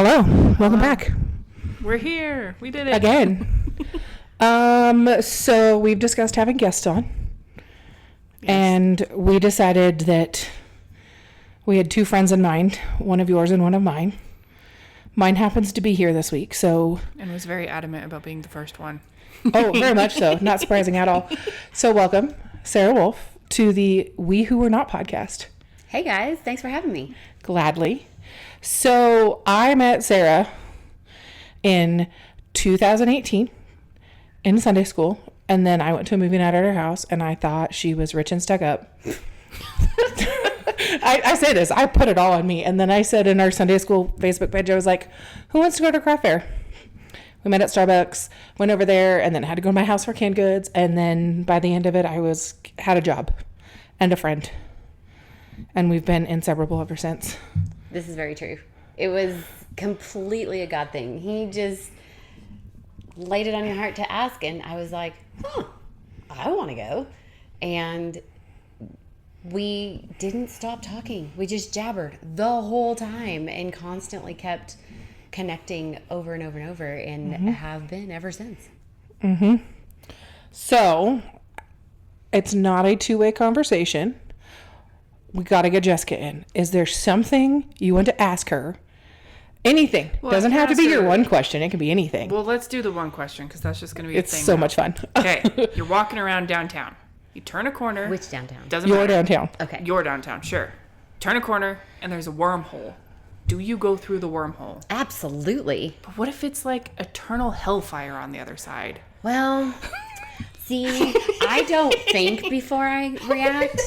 Hello. Welcome back. We're here. We did it. Again. So we've discussed having guests on. Yes. And we decided that we had two friends in mind, one of yours and one of mine. Mine happens to be here this week, so... And was very adamant about being the first one. Oh, very much so. Not surprising at all. So welcome, Sara Wolfe, to the We Who Were Not podcast. Hey guys, thanks for having me. Gladly. So I met Sara in 2018 in Sunday school, and then I went to a movie night at her house, and I thought she was rich and stuck up. I say this, I put it all on me, and then I said in our Sunday school Facebook page, I was like, who wants to go to craft fair? We met at Starbucks, went over there, and then had to go to my house for canned goods, and then by the end of it, I had a job and a friend, and we've been inseparable ever since. This is very true. It was completely a God thing. He just laid it on your heart to ask, and I was like, I want to go. And we didn't stop talking. We just jabbered the whole time and constantly kept connecting over and over and over, and have been ever since. Mm-hmm. So, it's not a two-way conversation. We got to get Jessica in. Is there something you want to ask her? Anything. Well, doesn't have to be your one question. It can be anything. Well, let's do the one question, because that's just going to be a thing. It's so much fun. Okay. You're walking around downtown. You turn a corner. Which downtown? Doesn't matter. Your downtown. Okay. Your downtown, sure. Turn a corner, and there's a wormhole. Do you go through the wormhole? Absolutely. But what if it's like eternal hellfire on the other side? Well... See, I don't think before I react,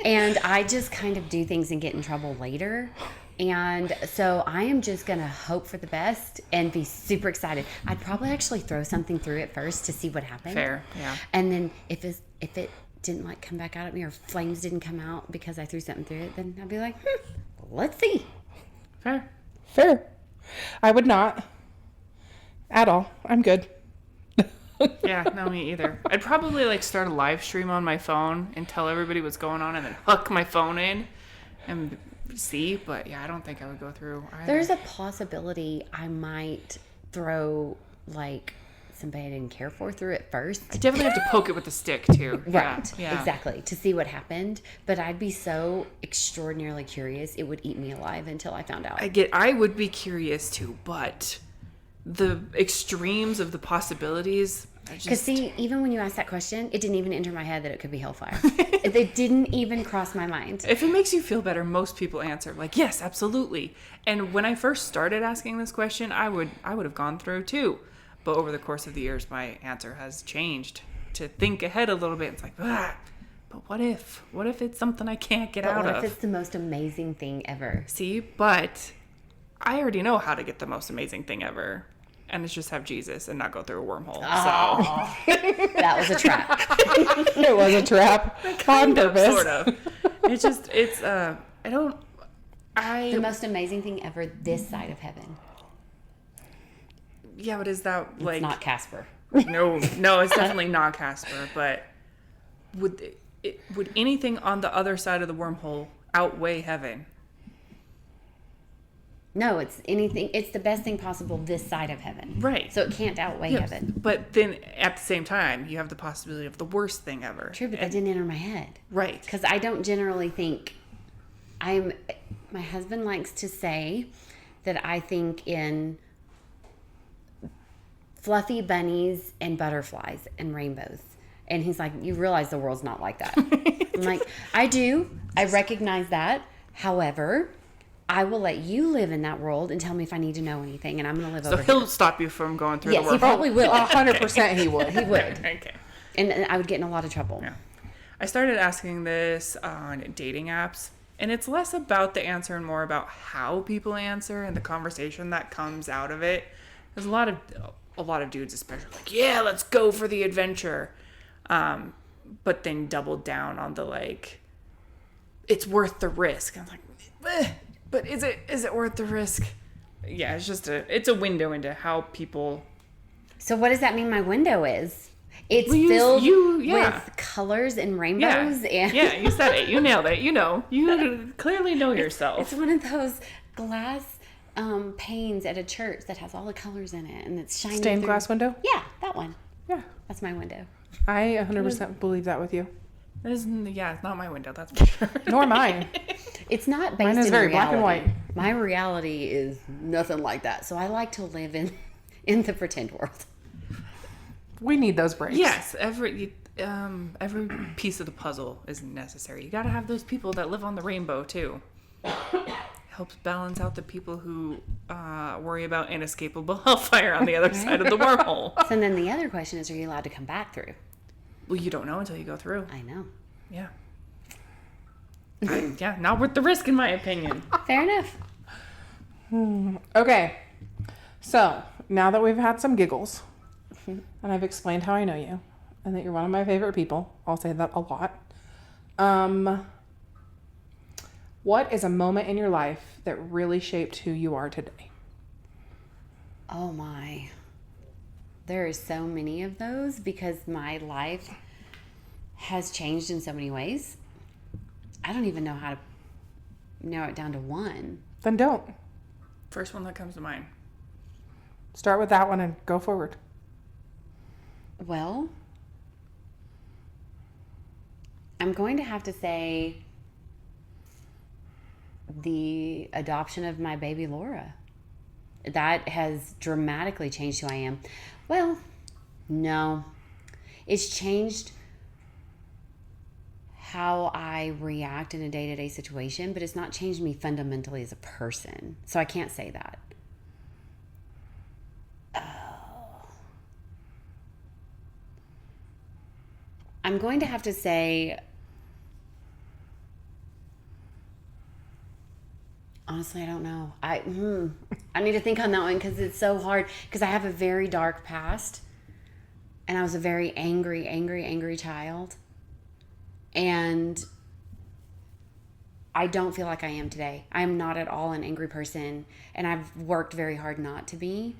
and I just kind of do things and get in trouble later. And so I am just going to hope for the best and be super excited. I'd probably actually throw something through it first to see what happened. Fair, yeah. And then if it didn't like come back out at me, or flames didn't come out because I threw something through it, then I'd be like, let's see. Fair. I would not. At all. I'm good. Yeah, no, me either. I'd probably like start a live stream on my phone and tell everybody what's going on, and then hook my phone in and see. But yeah, I don't think I would go through either. There's a possibility I might throw like somebody I didn't care for through it first. I definitely have to poke it with a stick too. Right, yeah. Exactly, to see what happened. But I'd be so extraordinarily curious, it would eat me alive until I found out. I would be curious too, but the extremes of the possibilities. Because see, even when you asked that question, it didn't even enter my head that it could be hellfire. It didn't even cross my mind. If it makes you feel better, most people answer like, yes, absolutely. And when I first started asking this question, I would have gone through too. But over the course of the years, my answer has changed to think ahead a little bit. It's like, but what if? What if it's something I can't get out of? What if it's the most amazing thing ever? See, but I already know how to get the most amazing thing ever. And it's just have Jesus and not go through a wormhole. Oh. So that was a trap. It was a trap. On purpose. Sort of. The most amazing thing ever this side of heaven. Yeah, but is that like... It's not Casper. No, it's definitely not Casper. But would anything on the other side of the wormhole outweigh heaven? No, it's anything. It's the best thing possible this side of heaven. Right. So it can't outweigh heaven. But then at the same time, you have the possibility of the worst thing ever. True, but that didn't enter my head. Right. Because I don't generally think my husband likes to say that I think in fluffy bunnies and butterflies and rainbows. And he's like, you realize the world's not like that. I'm like, I do. I recognize that. However, I will let you live in that world and tell me if I need to know anything, and I'm going to live over here. So he'll stop you from going through the wormhole? Yes, he probably will. 100% he would. He would. Okay. And I would get in a lot of trouble. Yeah. I started asking this on dating apps, and it's less about the answer and more about how people answer and the conversation that comes out of it. There's a lot of dudes especially like, yeah, let's go for the adventure. But then double down on the like, it's worth the risk. I'm like, but is it worth the risk? Yeah, it's a window into how people. So what does that mean my window is? It's filled with colors and rainbows. Yeah, you said it. You nailed it. You know. You clearly know yourself. It's one of those glass panes at a church that has all the colors in it and it's shining Stained through. glass window? Yeah, that one. Yeah. That's my window. I 100% believe that with you. That isn't, yeah, it's not my window, that's for sure. Nor mine. It's not based Mine is in very reality. black and white. My reality is nothing like that. So I like to live in the pretend world. We need those breaks. Yes, every piece of the puzzle is necessary. You got to have those people that live on the rainbow too. Helps balance out the people who worry about inescapable hellfire on the other side of the wormhole. So then the other question is, are you allowed to come back through? Well, you don't know until you go through. I know. Yeah. Yeah, not worth the risk in my opinion. Fair enough. Okay. So, now that we've had some giggles, and I've explained how I know you, and that you're one of my favorite people, I'll say that a lot. What is a moment in your life that really shaped who you are today? Oh my. There are so many of those because my life has changed in so many ways. I don't even know how to narrow it down to one. Then don't. First one that comes to mind. Start with that one and go forward. Well, I'm going to have to say the adoption of my baby Laura. That has dramatically changed who I am. Well, no. It's changed how I react in a day-to-day situation, but it's not changed me fundamentally as a person. So I can't say that. I'm going to have to say, honestly, I don't know. I need to think on that one because it's so hard. Because I have a very dark past, and I was a very angry child, and I don't feel like I am today. I am not at all an angry person, and I've worked very hard not to be.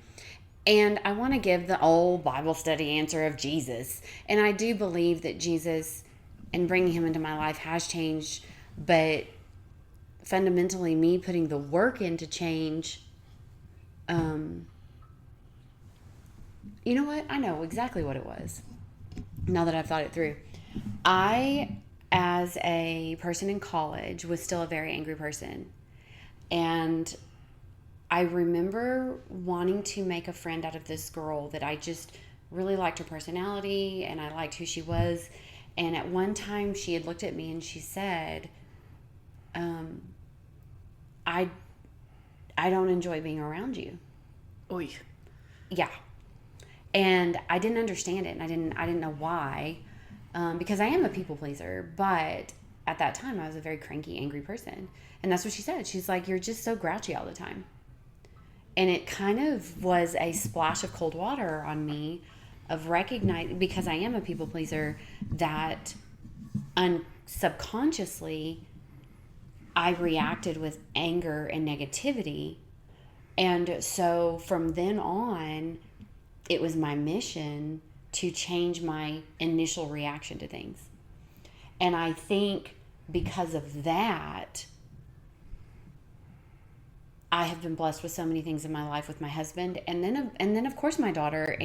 And I want to give the old Bible study answer of Jesus. And I do believe that Jesus and bringing him into my life has changed, but fundamentally me putting the work in to change, you know what? I know exactly what it was now that I've thought it through. I, as a person in college, was still a very angry person. And I remember wanting to make a friend out of this girl that I just really liked her personality and I liked who she was. And at one time she had looked at me and she said, I don't enjoy being around you. Oy. Yeah. And I didn't understand it, and I didn't know why, because I am a people pleaser, but at that time I was a very cranky, angry person. And that's what she said. She's like, you're just so grouchy all the time. And it kind of was a splash of cold water on me of recognizing, because I am a people pleaser, that subconsciously I reacted with anger and negativity. And so from then on, it was my mission to change my initial reaction to things. And I think because of that, I have been blessed with so many things in my life with my husband, and then of course my daughter.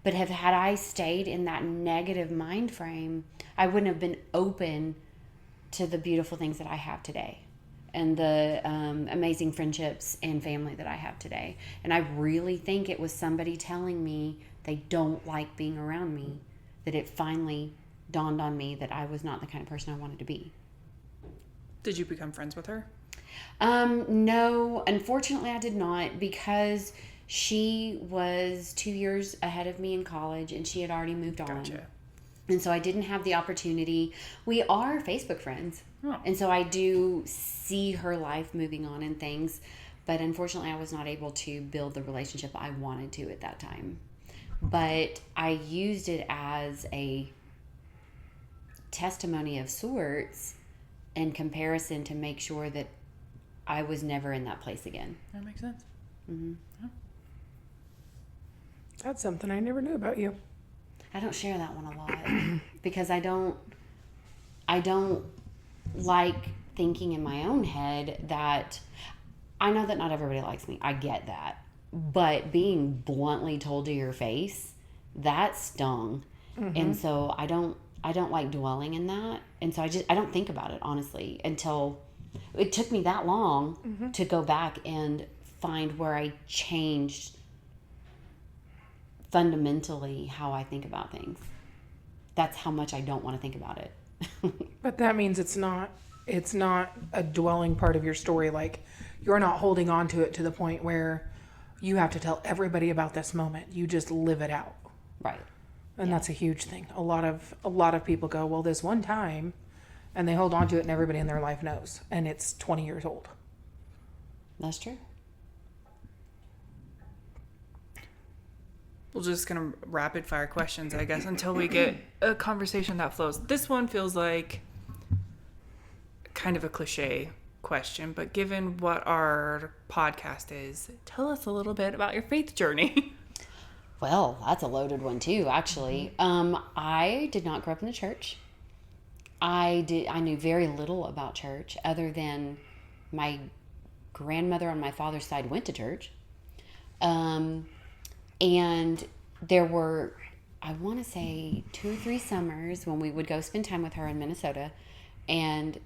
But had I stayed in that negative mind frame, I wouldn't have been open to the beautiful things that I have today, and the amazing friendships and family that I have today. And I really think it was somebody telling me they don't like being around me that it finally dawned on me that I was not the kind of person I wanted to be. Did you become friends with her? No, unfortunately I did not, because she was 2 years ahead of me in college and she had already moved on. Gotcha. And so I didn't have the opportunity. We are Facebook friends. Oh. And so I do see her life moving on and things, but unfortunately I was not able to build the relationship I wanted to at that time. But I used it as a testimony of sorts in comparison to make sure that I was never in that place again. That makes sense. Mm-hmm. Yeah. That's something I never knew about you. I don't share that one a lot because I don't like thinking in my own head that I know that not everybody likes me. I get that. But being bluntly told to your face, that stung. And so I don't like dwelling in that. And so I don't think about it, honestly, until it took me that long to go back and find where I changed fundamentally how I think about things. That's how much I don't want to think about it. But that means it's not a dwelling part of your story. Like, you're not holding on to it to the point where you have to tell everybody about this moment. You just live it out. Right. And that's a huge thing. A lot of people go, well, this one time, and they hold on to it and everybody in their life knows. And it's 20 years old. That's true. We're just going to rapid fire questions, I guess, until we get a conversation that flows. This one feels like kind of a cliche question, but given what our podcast is, tell us a little bit about your faith journey. Well, that's a loaded one too, actually. I did not grow up in the church. I knew very little about church other than my grandmother on my father's side went to church. And there were, I want to say 2 or 3 summers when we would go spend time with her in Minnesota. And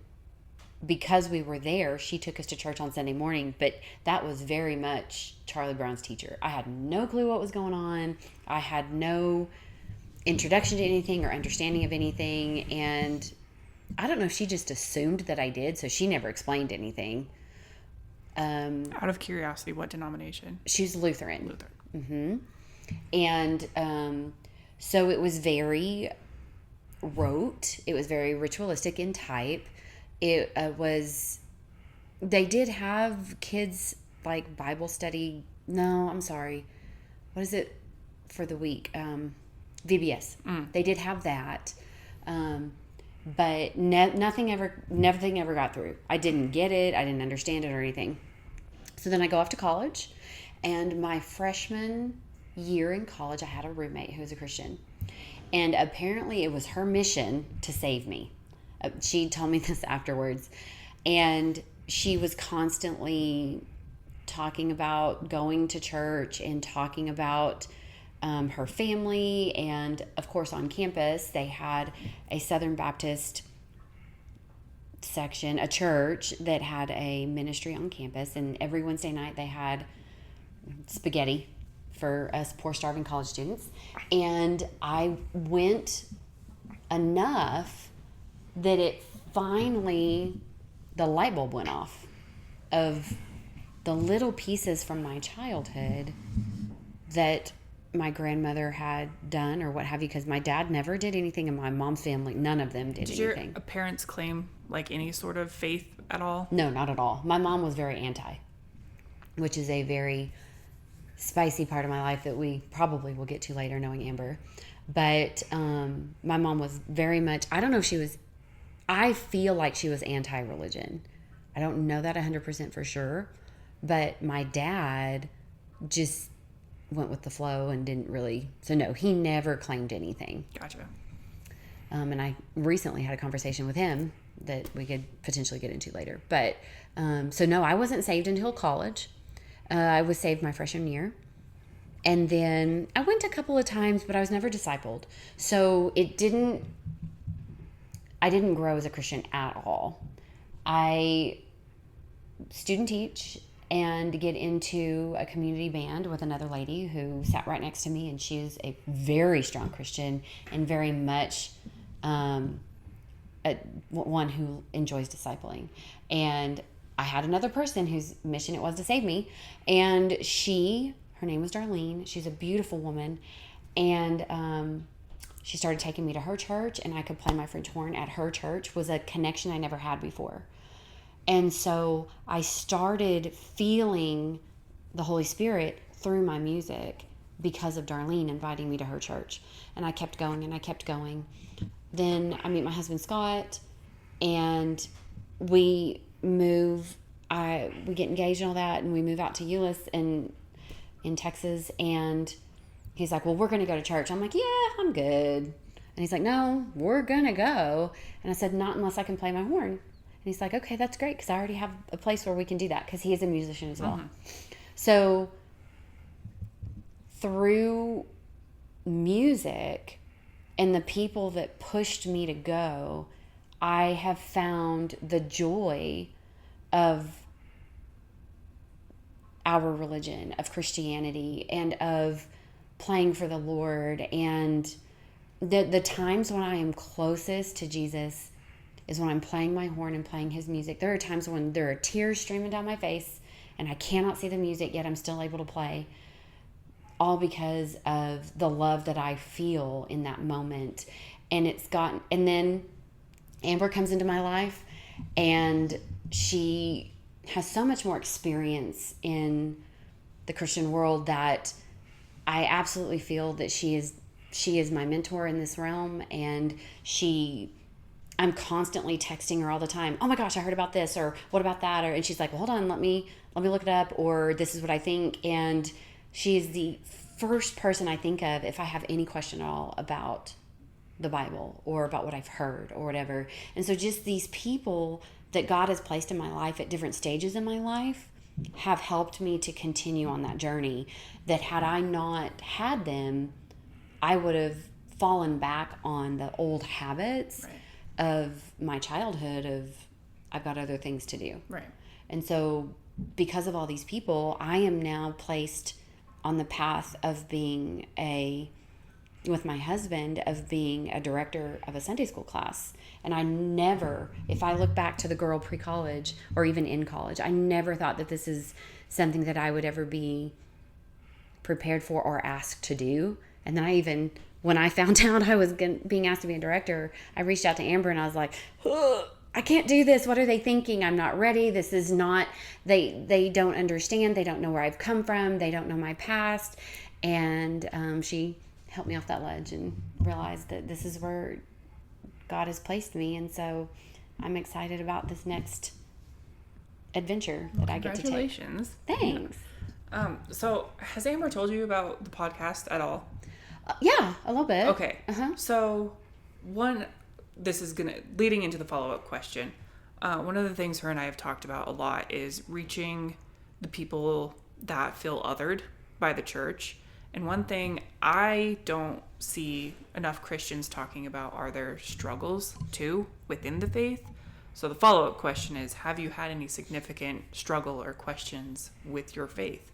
because we were there, she took us to church on Sunday morning, but that was very much Charlie Brown's teacher. I had no clue what was going on. I had no introduction to anything or understanding of anything. And I don't know if she just assumed that I did, so she never explained anything. Out of curiosity, what denomination? She's Lutheran. Lutheran. Mm-hmm. And so it was very rote. It was very ritualistic in type. It was, they did have kids like Bible study. No, I'm sorry. What is it for the week? VBS. They did have that. But nothing ever got through. I didn't get it. I didn't understand it or anything. So then I go off to college, and my freshman year in college, I had a roommate who was a Christian, and apparently it was her mission to save me. She told me this afterwards, and she was constantly talking about going to church and talking about her family. And of course, on campus, they had a Southern Baptist section, a church that had a ministry on campus. And every Wednesday night, they had spaghetti for us poor, starving college students. And I went enough that it finally, the light bulb went off of the little pieces from my childhood that my grandmother had done or what have you, because my dad never did anything in my mom's family. None of them did anything. Did your parents claim like any sort of faith at all? No, not at all. My mom was very anti, which is a very spicy part of my life that we probably will get to later, knowing Amber. But my mom was very much, I don't know if she was, I feel like she was anti-religion. I don't know that 100% for sure. But my dad just went with the flow and didn't really, so no, he never claimed anything. Gotcha. And I recently had a conversation with him that we could potentially get into later. But so no, I wasn't saved until college. I was saved my freshman year. And then I went a couple of times, but I was never discipled. So I didn't grow as a Christian at all. I student teach and get into a community band with another lady who sat right next to me, and she's a very strong Christian and very much one who enjoys discipling. And I had another person whose mission it was to save me, and her name was Darlene. She's a beautiful woman, and she started taking me to her church, and I could play my French horn at her church. Was a connection I never had before. And so I started feeling the Holy Spirit through my music because of Darlene inviting me to her church. And I kept going and I kept going. Then I meet my husband, Scott, and we move. We get engaged and all that, and we move out to Euless in Texas. And he's like, well, we're going to go to church. I'm like, yeah, I'm good. And he's like, no, we're going to go. And I said, not unless I can play my horn. he's like, okay, that's great, because I already have a place where we can do that, because he is a musician as well. So through music and the people that pushed me to go, I have found the joy of our religion, of Christianity, and of playing for the Lord. And the times when I am closest to Jesus is when I'm playing my horn and playing his music. There are times when there are tears streaming down my face and I cannot see the music, yet I'm still able to play, all because of the love that I feel in that moment. And then Amber comes into my life, and she has so much more experience in the Christian world that I absolutely feel that she is my mentor in this realm. And I'm constantly texting her all the time. Oh my gosh, I heard about this, or what about that? And she's like, well, hold on, let me look it up, or this is what I think. And she is the first person I think of if I have any question at all about the Bible or about what I've heard or whatever. And so just these people that God has placed in my life at different stages in my life have helped me to continue on that journey, that had I not had them, I would have fallen back on the old habits of my childhood of, I've got other things to do. Right. And so because of all these people, I am now placed on the path of being with my husband, of being a director of a Sunday school class. And I never, if I look back to the girl pre-college or even in college, I never thought that this is something that I would ever be prepared for or asked to do. And then when I found out I was being asked to be a director, I reached out to Amber and I was like, ugh, I can't do this. What are they thinking? I'm not ready. This is not, they don't understand. They don't know where I've come from. They don't know my past. And she helped me off that ledge and realized that this is where God has placed me. And so I'm excited about this next adventure that I get to take. Congratulations. Thanks. So has Amber told you about the podcast at all? Yeah, a little bit. Okay. So leading into the follow-up question, one of the things her and I have talked about a lot is reaching the people that feel othered by the church. And one thing I don't see enough Christians talking about are their struggles too within the faith. So the follow-up question is, have you had any significant struggle or questions with your faith?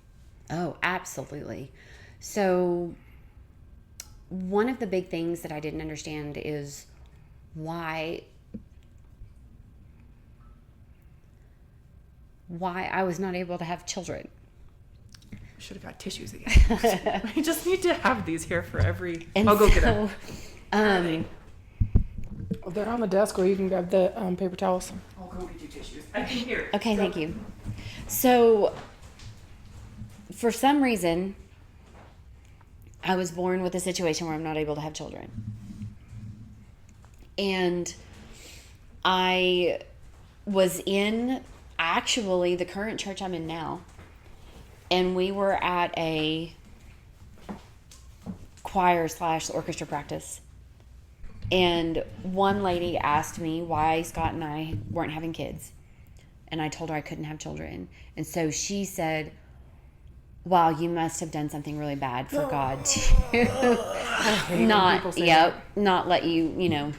Oh, absolutely. So one of the big things that I didn't understand is why I was not able to have children. Should have got tissues again. We just need to have these here for every. I'll go get them. They're on the desk, or you can grab the paper towels. I'll go get you tissues. I can hear. Okay, thank you. So, for some reason, I was born with a situation where I'm not able to have children. And I was in, actually, the current church I'm in now. And we were at a choir/orchestra practice. And one lady asked me why Scott and I weren't having kids. And I told her I couldn't have children. And so she said, wow, you must have done something really bad for God to not let you,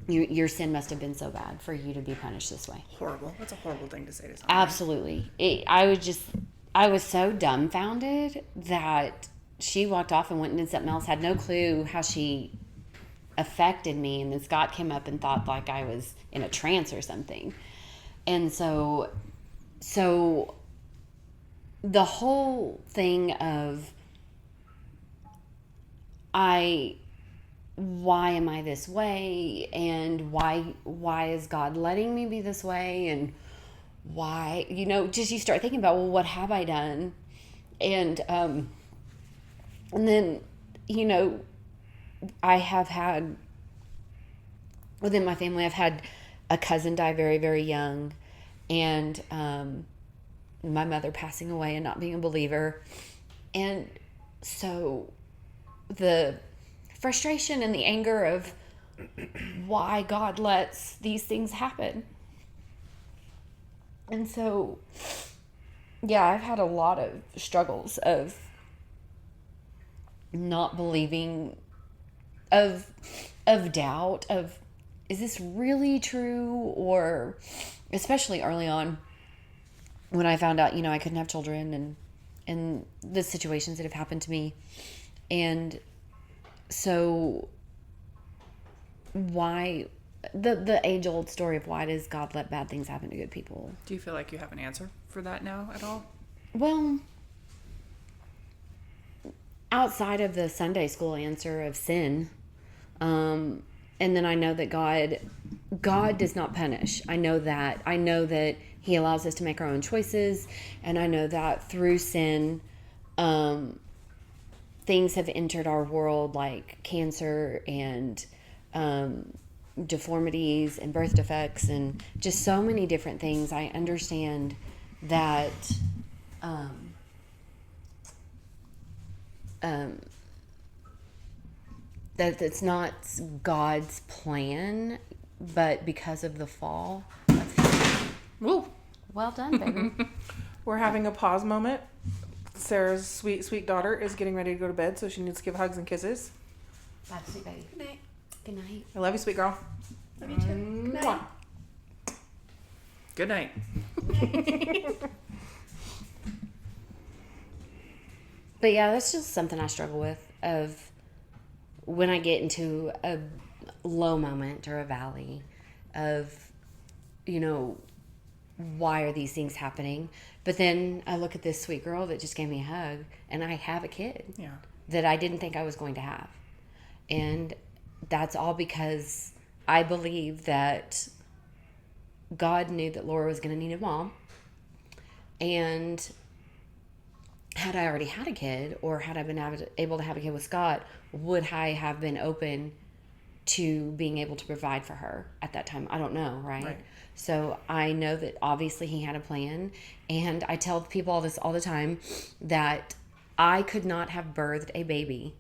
your sin must have been so bad for you to be punished this way. Horrible. That's a horrible thing to say to someone. Absolutely. I was so dumbfounded that she walked off and went and did something else, had no clue how she affected me. And then Scott came up and thought like I was in a trance or something. And so the whole thing of why am I this way, and why is God letting me be this way, and why, just you start thinking about, well, what have I done? And then, I have had, within my family, I've had a cousin die very, very young, and my mother passing away and not being a believer. And so the frustration and the anger of why God lets these things happen And so, yeah, I've had a lot of struggles of not believing, of doubt, of, is this really true? Or especially early on when I found out, I couldn't have children, and the situations that have happened to me. And so why, the age-old story of why does God let bad things happen to good people? Do you feel like you have an answer for that now at all? Well, outside of the Sunday school answer of sin, and then I know that God does not punish. I know that he allows us to make our own choices, and I know that through sin, things have entered our world like cancer and deformities and birth defects and just so many different things. I understand that that it's not God's plan, but because of the fall. Woo. Well done, baby. We're having a pause moment. Sarah's sweet, sweet daughter is getting ready to go to bed, so she needs to give hugs and kisses. Bye, sweet baby. Good night. Good night. I love you, sweet girl. Love you too. Good night. Good night. But yeah, that's just something I struggle with, of when I get into a low moment or a valley of, why are these things happening? But then I look at this sweet girl that just gave me a hug, and I have a kid that I didn't think I was going to have. And that's all because I believe that God knew that Laura was going to need a mom. And had I already had a kid, or had I been able to have a kid with Scott, would I have been open to being able to provide for her at that time? I don't know, right? So I know that obviously he had a plan, and I tell people all the time that I could not have birthed a baby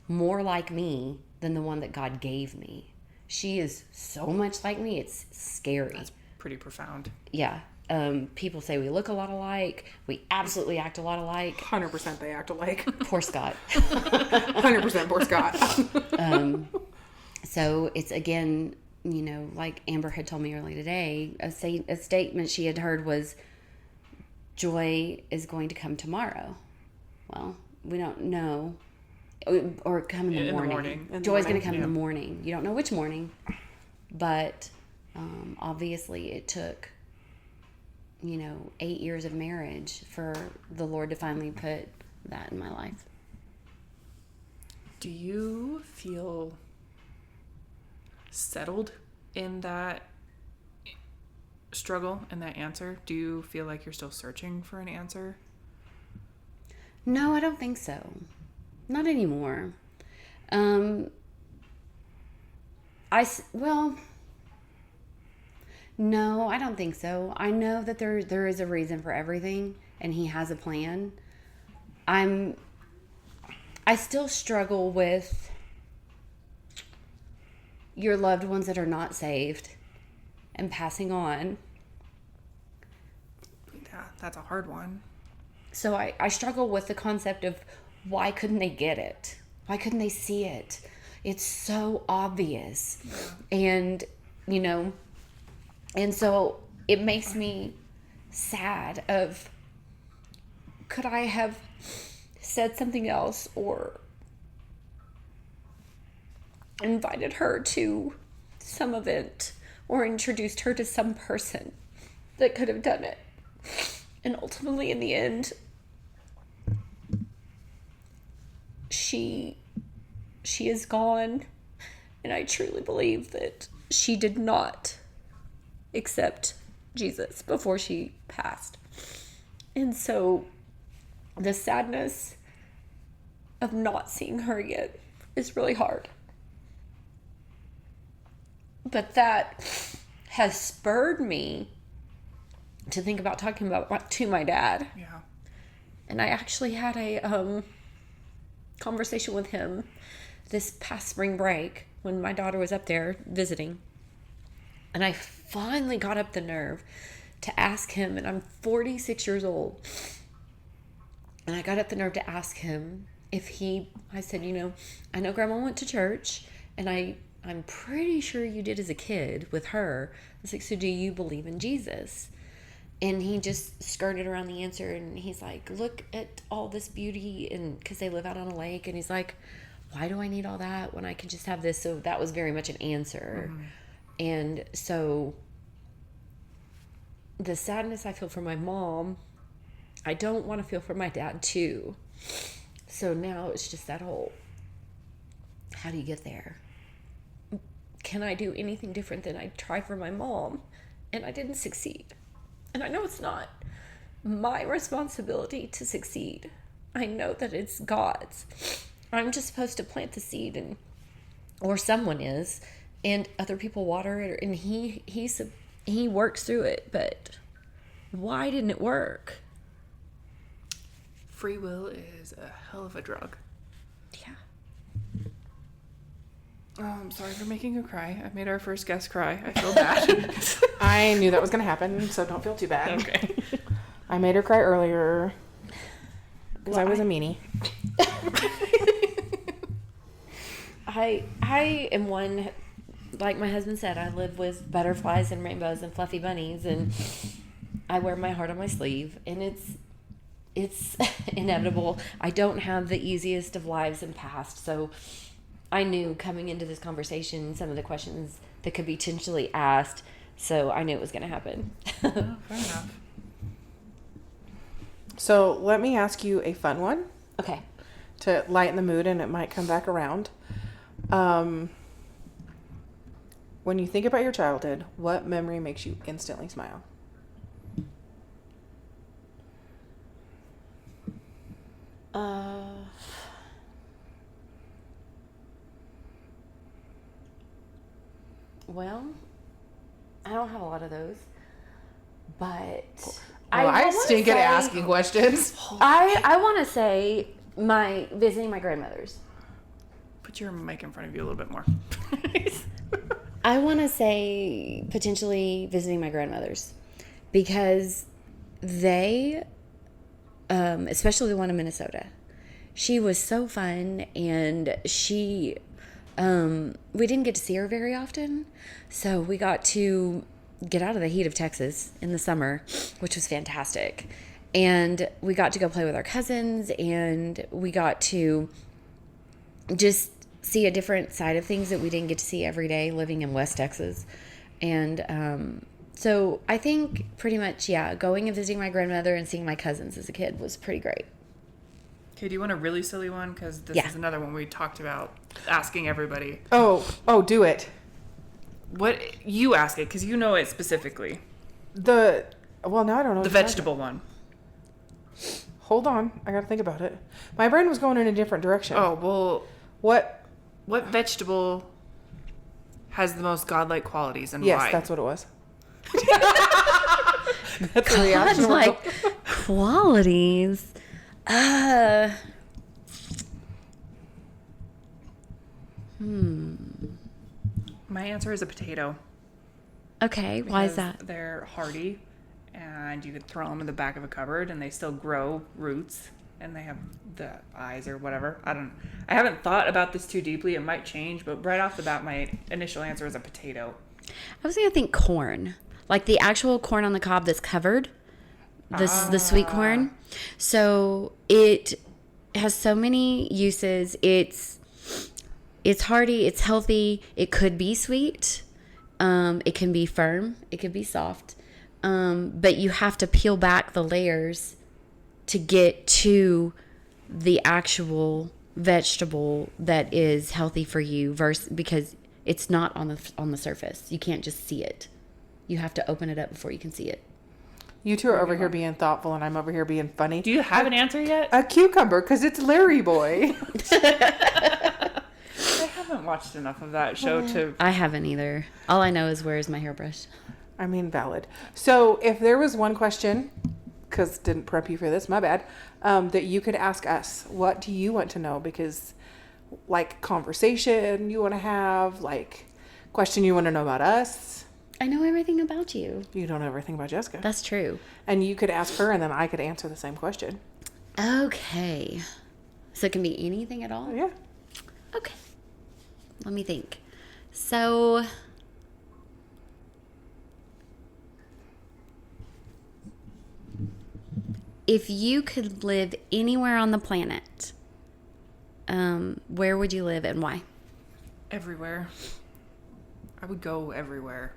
more like me than the one that God gave me. She is so much like me, it's scary. That's pretty profound. Yeah. People say we look a lot alike. We absolutely act a lot alike. 100% they act alike. Poor Scott. 100% poor Scott. So it's, again, like Amber had told me earlier today, a statement she had heard was, joy is going to come tomorrow. Well, we don't know. Or come in the morning. Joy's going to come in the morning. You don't know which morning. But obviously it took 8 years of marriage for the Lord to finally put that in my life. Do you feel settled in that struggle and that answer? Do you feel like you're still searching for an answer? No, I don't think so. Not anymore. No, I don't think so. I know that there is a reason for everything, and he has a plan. I still struggle with your loved ones that are not saved and passing on. Yeah, that's a hard one. So I struggle with the concept of, why couldn't they get it? Why couldn't they see it? It's so obvious. And, and so it makes me sad of, could I have said something else, or invited her to some event, or introduced her to some person that could have done it? And ultimately, in the end, she is gone, and I truly believe that she did not accept Jesus before she passed. And so the sadness of not seeing her again is really hard. But that has spurred me to think about talking about to my dad. Yeah. And I actually had a conversation with him this past spring break when my daughter was up there visiting. And I finally got up the nerve to ask him, and I'm 46 years old. And I got up the nerve to ask him if I said, I know Grandma went to church, and I'm pretty sure you did as a kid with her. I was like, so do you believe in Jesus? And he just skirted around the answer, and he's like, look at all this beauty, and because they live out on a lake, and he's like, why do I need all that when I can just have this? So that was very much an answer. Mm-hmm. And so the sadness I feel for my mom, I don't want to feel for my dad too. So now it's just that whole, how do you get there? Can I do anything different than I try for my mom? And I didn't succeed. And I know it's not my responsibility to succeed. I know that it's God's. I'm just supposed to plant the seed, or someone is, and other people water it, and he works through it. But why didn't it work? Free will is a hell of a drug. Yeah. Oh, I'm sorry for making you cry. I made our first guest cry. I feel bad. I knew that was going to happen, so don't feel too bad. Okay. I made her cry earlier because I was a meanie. I am one, like my husband said, I live with butterflies and rainbows and fluffy bunnies, and I wear my heart on my sleeve, and it's inevitable. I don't have the easiest of lives and past, so I knew coming into this conversation some of the questions that could be potentially asked, so I knew it was going to happen. Oh, fair enough. So let me ask you a fun one. Okay. To lighten the mood, and it might come back around. When you think about your childhood, what memory makes you instantly smile? Well, I don't have a lot of those, but I stink at asking questions. I want to say visiting my grandmother's. Put your mic in front of you a little bit more. I want to say potentially visiting my grandmother's, because they, especially the one in Minnesota, she was so fun, and we didn't get to see her very often, so we got to get out of the heat of Texas in the summer, which was fantastic. And we got to go play with our cousins, and we got to just see a different side of things that we didn't get to see every day living in West Texas. And so I think pretty much, going and visiting my grandmother and seeing my cousins as a kid was pretty great. Okay, do you want a really silly one? Because this is another one we talked about asking everybody. Oh, do it. What? You ask it, because you know it specifically. Now I don't know. The vegetable one. Hold on. I got to think about it. My brain was going in a different direction. Oh, well. What vegetable has the most godlike qualities, and why? Yes, that's what it was. That's the reaction. Godlike qualities. My answer is a potato. Okay, why is that? They're hardy, and you could throw them in the back of a cupboard, and they still grow roots, and they have the eyes or whatever. I haven't thought about this too deeply. It might change, but right off the bat, my initial answer is a potato. I was going to think corn. Like the actual corn on the cob that's covered. The sweet corn. So it has so many uses. It's hardy. It's healthy. It could be sweet. It can be firm. It could be soft. But you have to peel back the layers to get to the actual vegetable that is healthy for you, because it's not on the surface. You can't just see it. You have to open it up before you can see it. You two are over here being thoughtful, and I'm over here being funny. Do you have an answer yet? A cucumber, because it's Larry Boy. I haven't watched enough of that show to... I haven't either. All I know is where's my hairbrush. I mean, valid. So if there was one question, because didn't prep you for this, my bad, that you could ask us, what do you want to know? Because like conversation you want to have, like question you want to know about us. I know everything about you. You don't know everything about Jessica. That's true. And you could ask her, and then I could answer the same question. Okay. So it can be anything at all? Yeah. Okay. Let me think. So, if you could live anywhere on the planet, where would you live and why? Everywhere. I would go everywhere.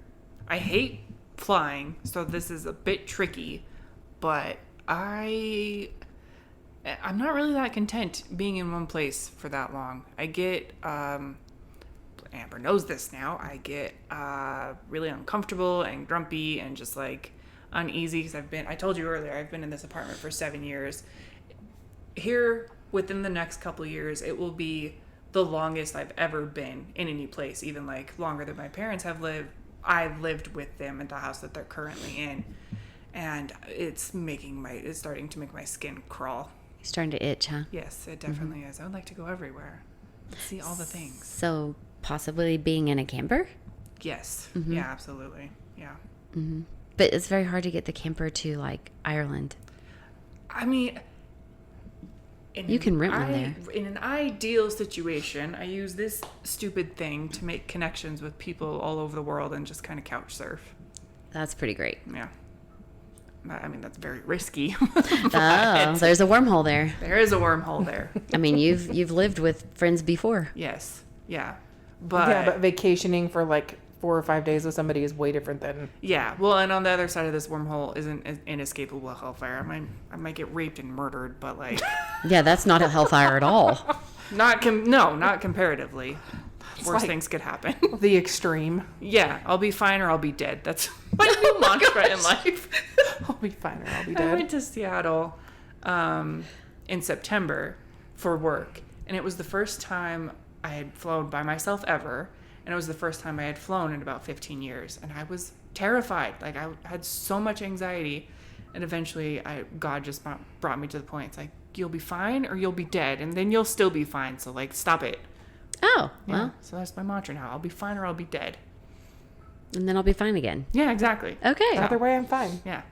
I hate flying, so this is a bit tricky, but I'm not really that content being in one place for that long. I get Amber knows this now. I get really uncomfortable and grumpy and just like uneasy because I told you earlier, I've been in this apartment for 7 years. Here, within the next couple of years, it will be the longest I've ever been in any place, even like longer than my parents have lived. I've lived with them in the house that they're currently in, and it's starting to make my skin crawl. Starting to itch, huh? Yes, it definitely is. I would like to go everywhere, see all the things. So, possibly being in a camper? Yes. Yeah, absolutely. Yeah. But it's very hard to get the camper to, like, Ireland. I mean, You can rent one there. In an ideal situation, I use this stupid thing to make connections with people all over the world and just kind of couch surf. That's pretty great. Yeah. I mean, that's very risky. Oh, there's a wormhole there. There is a wormhole there. I mean, you've lived with friends before. Yes. Yeah. But vacationing for like 4 or 5 days with somebody is way different than... Yeah. Well, and on the other side of this wormhole isn't inescapable hellfire. I might get raped and murdered, but like... Yeah, that's not a hellfire at all. Not comparatively. Worse things could happen. The extreme. Yeah, I'll be fine or I'll be dead. That's my new mantra in life. I'll be fine or I'll be I dead. went to Seattle in September for work, and it was the first time I had flown by myself ever, and it was the first time I had flown in about 15 years, and I was terrified. Like, I had so much anxiety, and eventually God just brought me to the point. It's like, you'll be fine or you'll be dead, and then you'll still be fine, so like, stop it. Oh, Yeah, well. so that's my mantra now. I'll be fine or I'll be dead. And then I'll be fine again. Yeah, exactly. Okay. Either way, I'm fine. Yeah.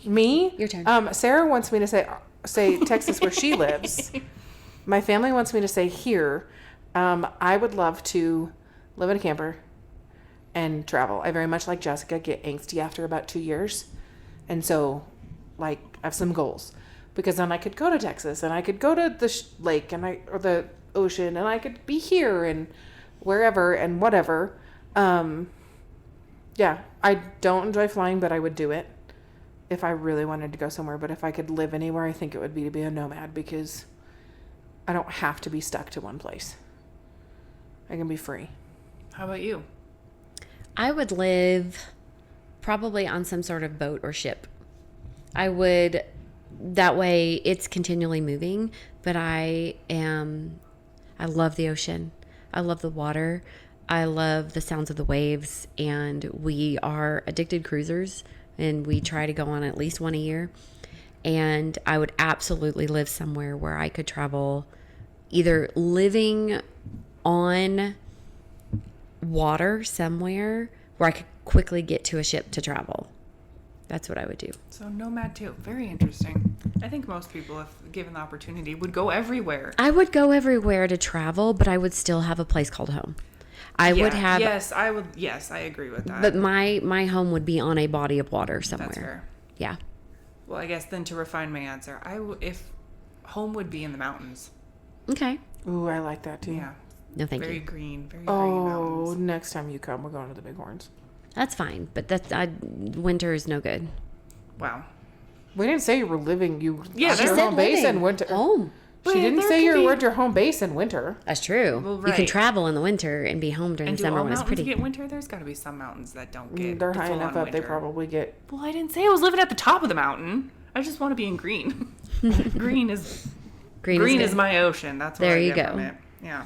Me? Your turn. Sarah wants me to say Texas where she lives. My family wants me to say here. I would love to live in a camper and travel. I very much like Jessica get angsty after about 2 years. And so, like, I have some goals. Because then I could go to Texas and I could go to the lake or the ocean and I could be here and wherever and whatever. Yeah, I don't enjoy flying, but I would do it if I really wanted to go somewhere. But if I could live anywhere, I think it would be to be a nomad because I don't have to be stuck to one place. I can be free. How about you? I would live probably on some sort of boat or ship. That way it's continually moving, but I love the ocean. I love the water. I love the sounds of the waves, and we are addicted cruisers, and we try to go on at least one a year. And I would absolutely live somewhere where I could travel, either living on water somewhere where I could quickly get to a ship to travel. That's what I would do. So nomad too. Very interesting. I think most people, if given the opportunity, would go everywhere. I would go everywhere to travel, but I would still have a place called home. Yes, I would. Yes, I agree with that. But my home would be on a body of water somewhere. That's fair. Yeah. Well, I guess then to refine my answer, if home would be in the mountains. Okay. Ooh, I like that too. Yeah. No, thank Very you. green. Very green Oh, mountains. next time you come, we're going to the Bighorns. That's fine, but winter is no good. Wow. We didn't say you were living. You Yeah, your she home base in winter. Home. She didn't there say could you were be- at your home base in winter. That's true. Well, You can right. travel in the winter and be home during And the do summer all when it's mountains pretty. get winter? There's got to be some mountains that don't get. They're the high enough full-on up. They winter. probably get. Well, I didn't say I was living at the top of the mountain. I just want to be in green. Green is Green is good. my ocean. That's what There I you get go. from it. Yeah.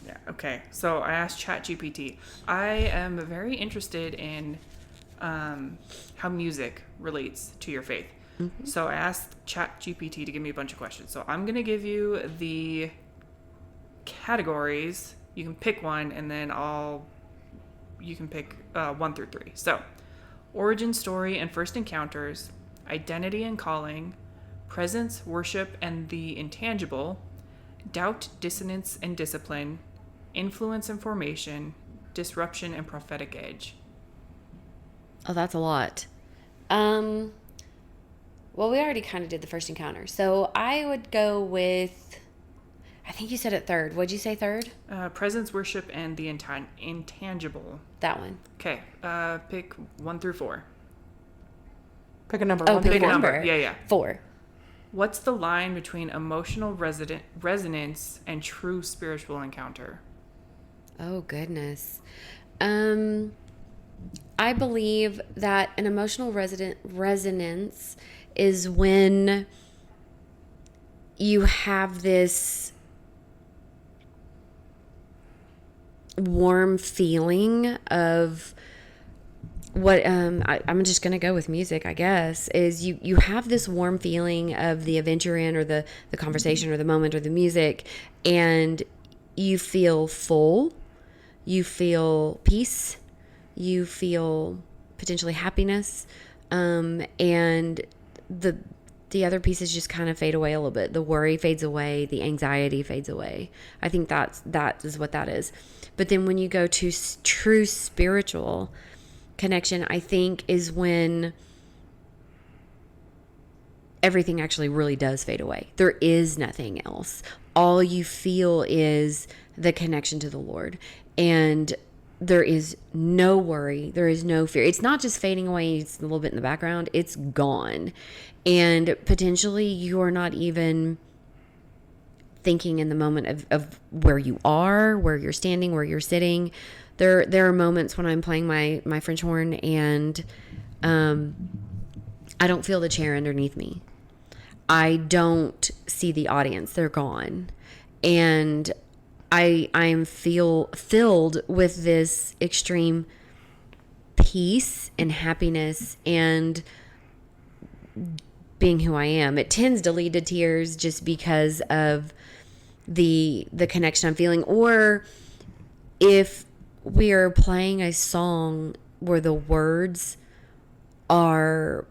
Yeah. Okay. So I asked ChatGPT. I am very interested in how music relates to your faith. Mm-hmm. So I asked ChatGPT to give me a bunch of questions. So I'm gonna give you the categories You can pick one, and then you can pick 1 through 3. So, origin story and first encounters, identity and calling, presence, worship, and the intangible, doubt, dissonance, and discipline, influence and formation, disruption, and prophetic edge. Oh, that's a lot. Well, we already kind of did the first encounter. So I would go with, I think you said it third. What'd you say third? Presence, worship, and the intangible. That one. Okay, pick 1 through 4. Pick a number. Oh, one pick through a four. number. Yeah. 4. What's the line between emotional resonance and true spiritual encounter? Oh, goodness. I believe that an emotional resonance is when you have this warm feeling of what I'm just going to go with music, I guess, is you have this warm feeling of the event you're in, or the conversation or the moment or the music, and you feel full, you feel peace, you feel potentially happiness, and the other pieces just kind of fade away a little bit. The worry fades away, the anxiety fades away. I think that is what that is. But then when you go to true spiritual connection, I think, is when everything actually really does fade away. There is nothing else. All you feel is the connection to the Lord. And there is no worry. There is no fear. It's not just fading away. It's a little bit in the background. It's gone. And potentially you are not even thinking in the moment of where you are, where you're standing, where you're sitting. There are moments when I'm playing my French horn and I don't feel the chair underneath me. I don't see the audience. They're gone. And I'm filled with this extreme peace and happiness and being who I am. It tends to lead to tears just because of the connection I'm feeling. Or if we are playing a song where the words are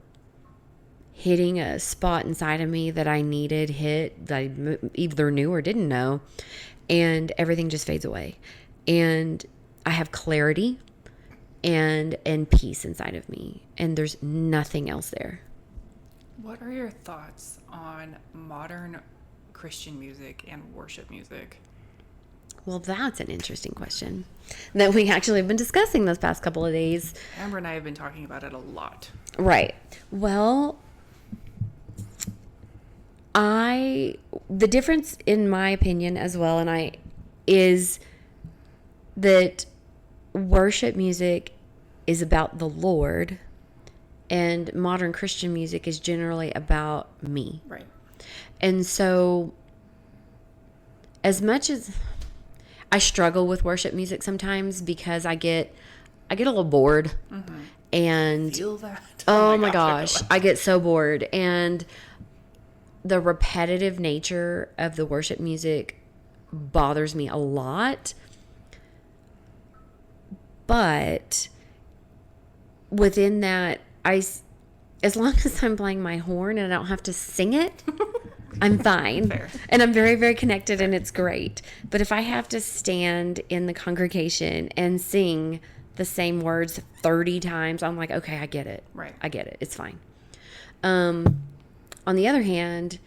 hitting a spot inside of me that I needed hit, that I either knew or didn't know, and everything just fades away. And I have clarity and peace inside of me, and there's nothing else there. What are your thoughts on modern Christian music and worship music? Well, that's an interesting question that we actually have been discussing those past couple of days. Amber and I have been talking about it a lot. Right. Well, the difference in my opinion as well, is that worship music is about the Lord, and modern Christian music is generally about me. Right. And so, as much as I struggle with worship music sometimes because I get a little bored, and Feel that? oh my gosh, I get so bored, and the repetitive nature of the worship music bothers me a lot. But within that, as long as I'm playing my horn and I don't have to sing it, I'm fine. Fair. And I'm very, very connected, and it's great. But if I have to stand in the congregation and sing the same words 30 times, I'm like, okay, I get it. Right. I get it. It's fine. On the other hand,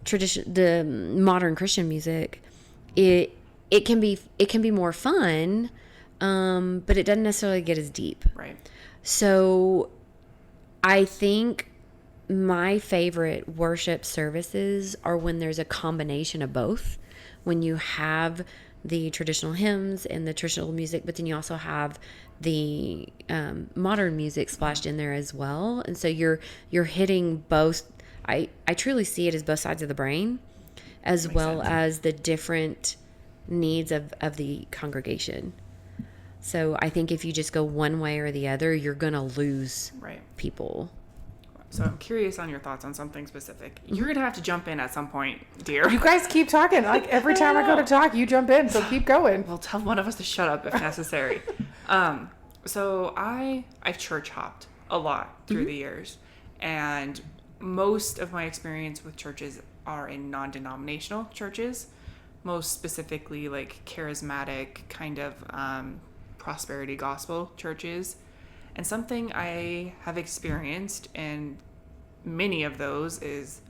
the modern Christian music, it can be more fun, but it doesn't necessarily get as deep. Right. So I think my favorite worship services are when there's a combination of both. When you have the traditional hymns and the traditional music, but then you also have the modern music splashed in there as well. And so you're hitting both. I truly see it as both sides of the brain, as well as the different needs of the congregation. So I think if you just go one way or the other, you're going to lose Right. people. So I'm curious on your thoughts on something specific. You're going to have to jump in at some point, dear. You guys keep talking. Like every time I go to talk, you jump in. So keep going. Well, tell one of us to shut up if necessary. So I've church hopped a lot through the years, and most of my experience with churches are in non-denominational churches, most specifically like charismatic kind of prosperity gospel churches. And something I have experienced in many of those is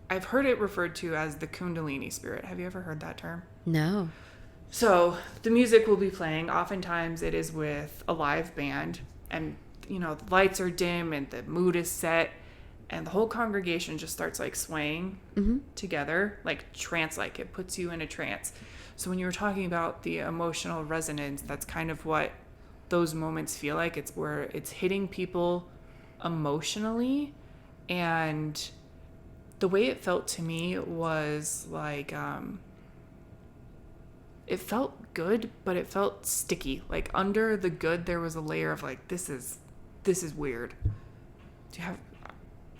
I've heard it referred to as the Kundalini spirit. Have you ever heard that term? No. So the music will be playing. Oftentimes it is with a live band, and the lights are dim and the mood is set, and the whole congregation just starts like swaying together, like trance-like. It puts you in a trance. So when you were talking about the emotional resonance, that's kind of what those moments feel like. It's where it's hitting people emotionally, and the way it felt to me was like it felt good, but it felt sticky. Like under the good there was a layer of like, this is weird. Do you have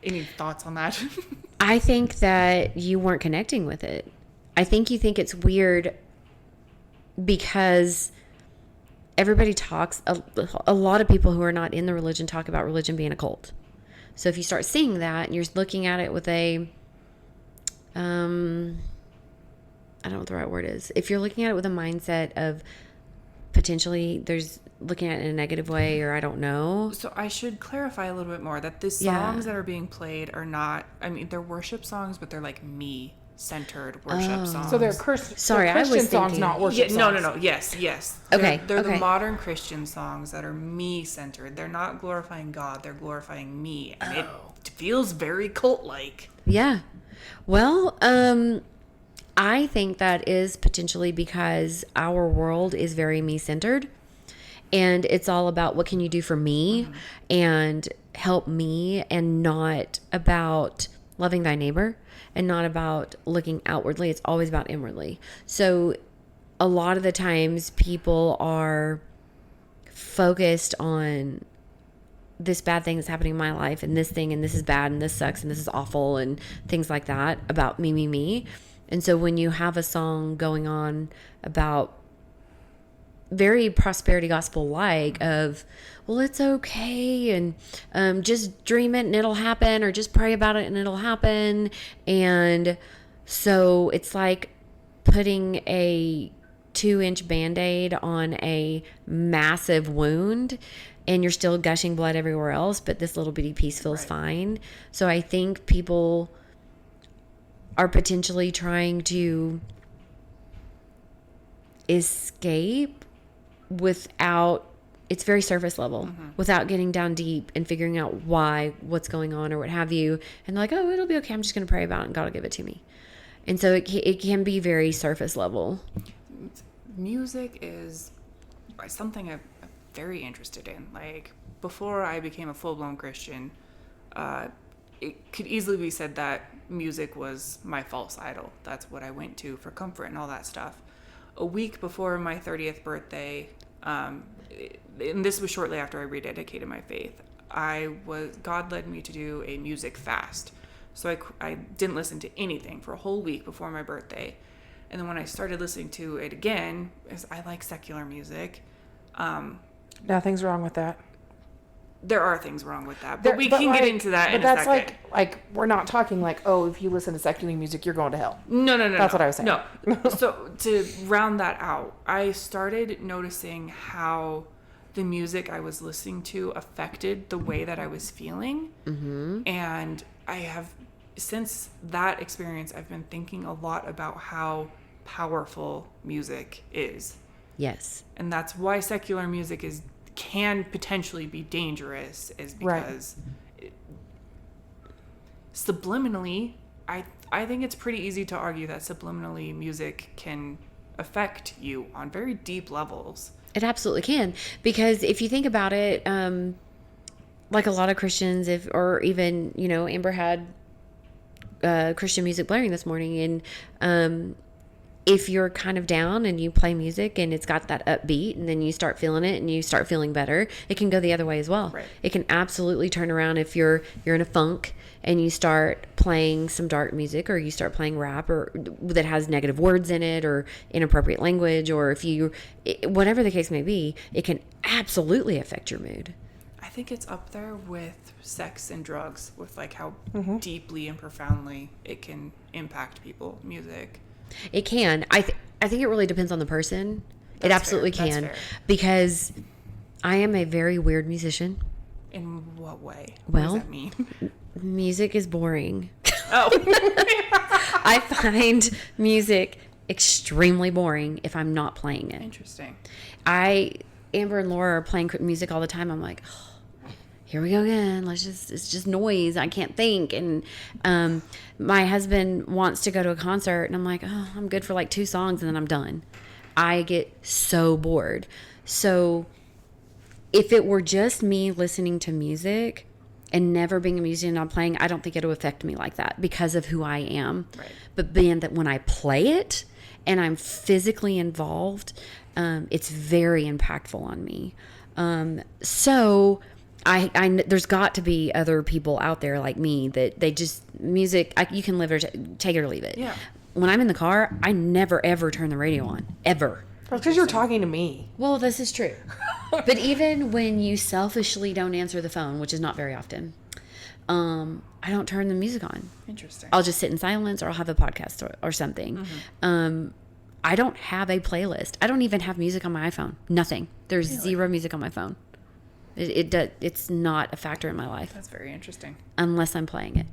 any thoughts on that? I think that you weren't connecting with it. I think you think it's weird because everybody talks, a lot of people who are not in the religion talk about religion being a cult. So if you start seeing that and you're looking at it with a, I don't know what the right word is. If you're looking at it with a mindset of potentially there's looking at it in a negative way, or I don't know. So I should clarify a little bit more that the songs that are being played are not, I mean, they're worship songs, but they're like me-centered worship songs. So they're Sorry, I was Christian songs, thinking- not worship songs. No. Yes. Okay, They're okay. the modern Christian songs that are me-centered. They're not glorifying God. They're glorifying me. And it feels very cult-like. Yeah. Well, I think that is potentially because our world is very me-centered, and it's all about what can you do for me and help me, and not about loving thy neighbor, and not about looking outwardly. It's always about inwardly. So a lot of the times people are focused on this bad thing that's happening in my life, and this thing, and this is bad, and this sucks, and this is awful, and things like that about me. And so when you have a song going on about very prosperity gospel like of, well, it's okay, and just dream it and it'll happen, or just pray about it and it'll happen. And so it's like putting a 2-inch Band-Aid on a massive wound, and you're still gushing blood everywhere else, but this little bitty piece feels fine. So I think people are potentially trying to escape without, it's very surface level, without getting down deep and figuring out what's going on, or what have you. And they're like, oh, it'll be okay. I'm just going to pray about it and God will give it to me. And so it can be very surface level. Music is something I'm very interested in. Like, before I became a full-blown Christian, it could easily be said that music was my false idol. That's what I went to for comfort and all that stuff. A week before my 30th birthday, and this was shortly after I rededicated my faith, God led me to do a music fast. So I didn't listen to anything for a whole week before my birthday. And then when I started listening to it again, because I like secular music, Nothing's wrong with that. there are things wrong with that, but we can get into that in a second. But that's like we're not talking like, oh, if you listen to secular music, you're going to hell. No. That's what I was saying. No. So to round that out, I started noticing how the music I was listening to affected the way that I was feeling. Mm-hmm. And I have, since that experience, I've been thinking a lot about how powerful music is. Yes. And that's why secular music can potentially be dangerous, is because subliminally, I think it's pretty easy to argue that subliminally music can affect you on very deep levels. It absolutely can, because if you think about it, like a lot of Christians, or even, Amber had Christian music blaring this morning, and if you're kind of down and you play music and it's got that upbeat and then you start feeling it and you start feeling better, it can go the other way as well. Right. It can absolutely turn around if you're in a funk and you start playing some dark music, or you start playing rap or that has negative words in it or inappropriate language, or whatever the case may be, it can absolutely affect your mood. I think it's up there with sex and drugs, with like how deeply and profoundly it can impact people, music. It can. I think it really depends on the person. It That's absolutely fair. can. That's fair. Because I am a very weird musician. In what way? Well, what does that mean? Music is boring. Oh. I find music extremely boring if I'm not playing it. Interesting. Amber and Laura are playing music all the time. I'm like, oh, here we go again. It's just noise. I can't think. And my husband wants to go to a concert, and I'm like, oh, I'm good for like 2 songs, and then I'm done. I get so bored. So if it were just me listening to music and never being a musician and not playing, I don't think it would affect me like that because of who I am. Right. But being that when I play it and I'm physically involved, it's very impactful on me. So I there's got to be other people out there like me that they just music. You can live or take it or leave it. Yeah. When I'm in the car, I never ever turn the radio on ever. Because you're talking to me. Well, this is true. But even when you selfishly don't answer the phone, which is not very often, I don't turn the music on. Interesting. I'll just sit in silence, or I'll have a podcast or something. I don't have a playlist. I don't even have music on my iPhone. Nothing. There's zero music on my phone. It's not a factor in my life That's very interesting. unless I'm playing it,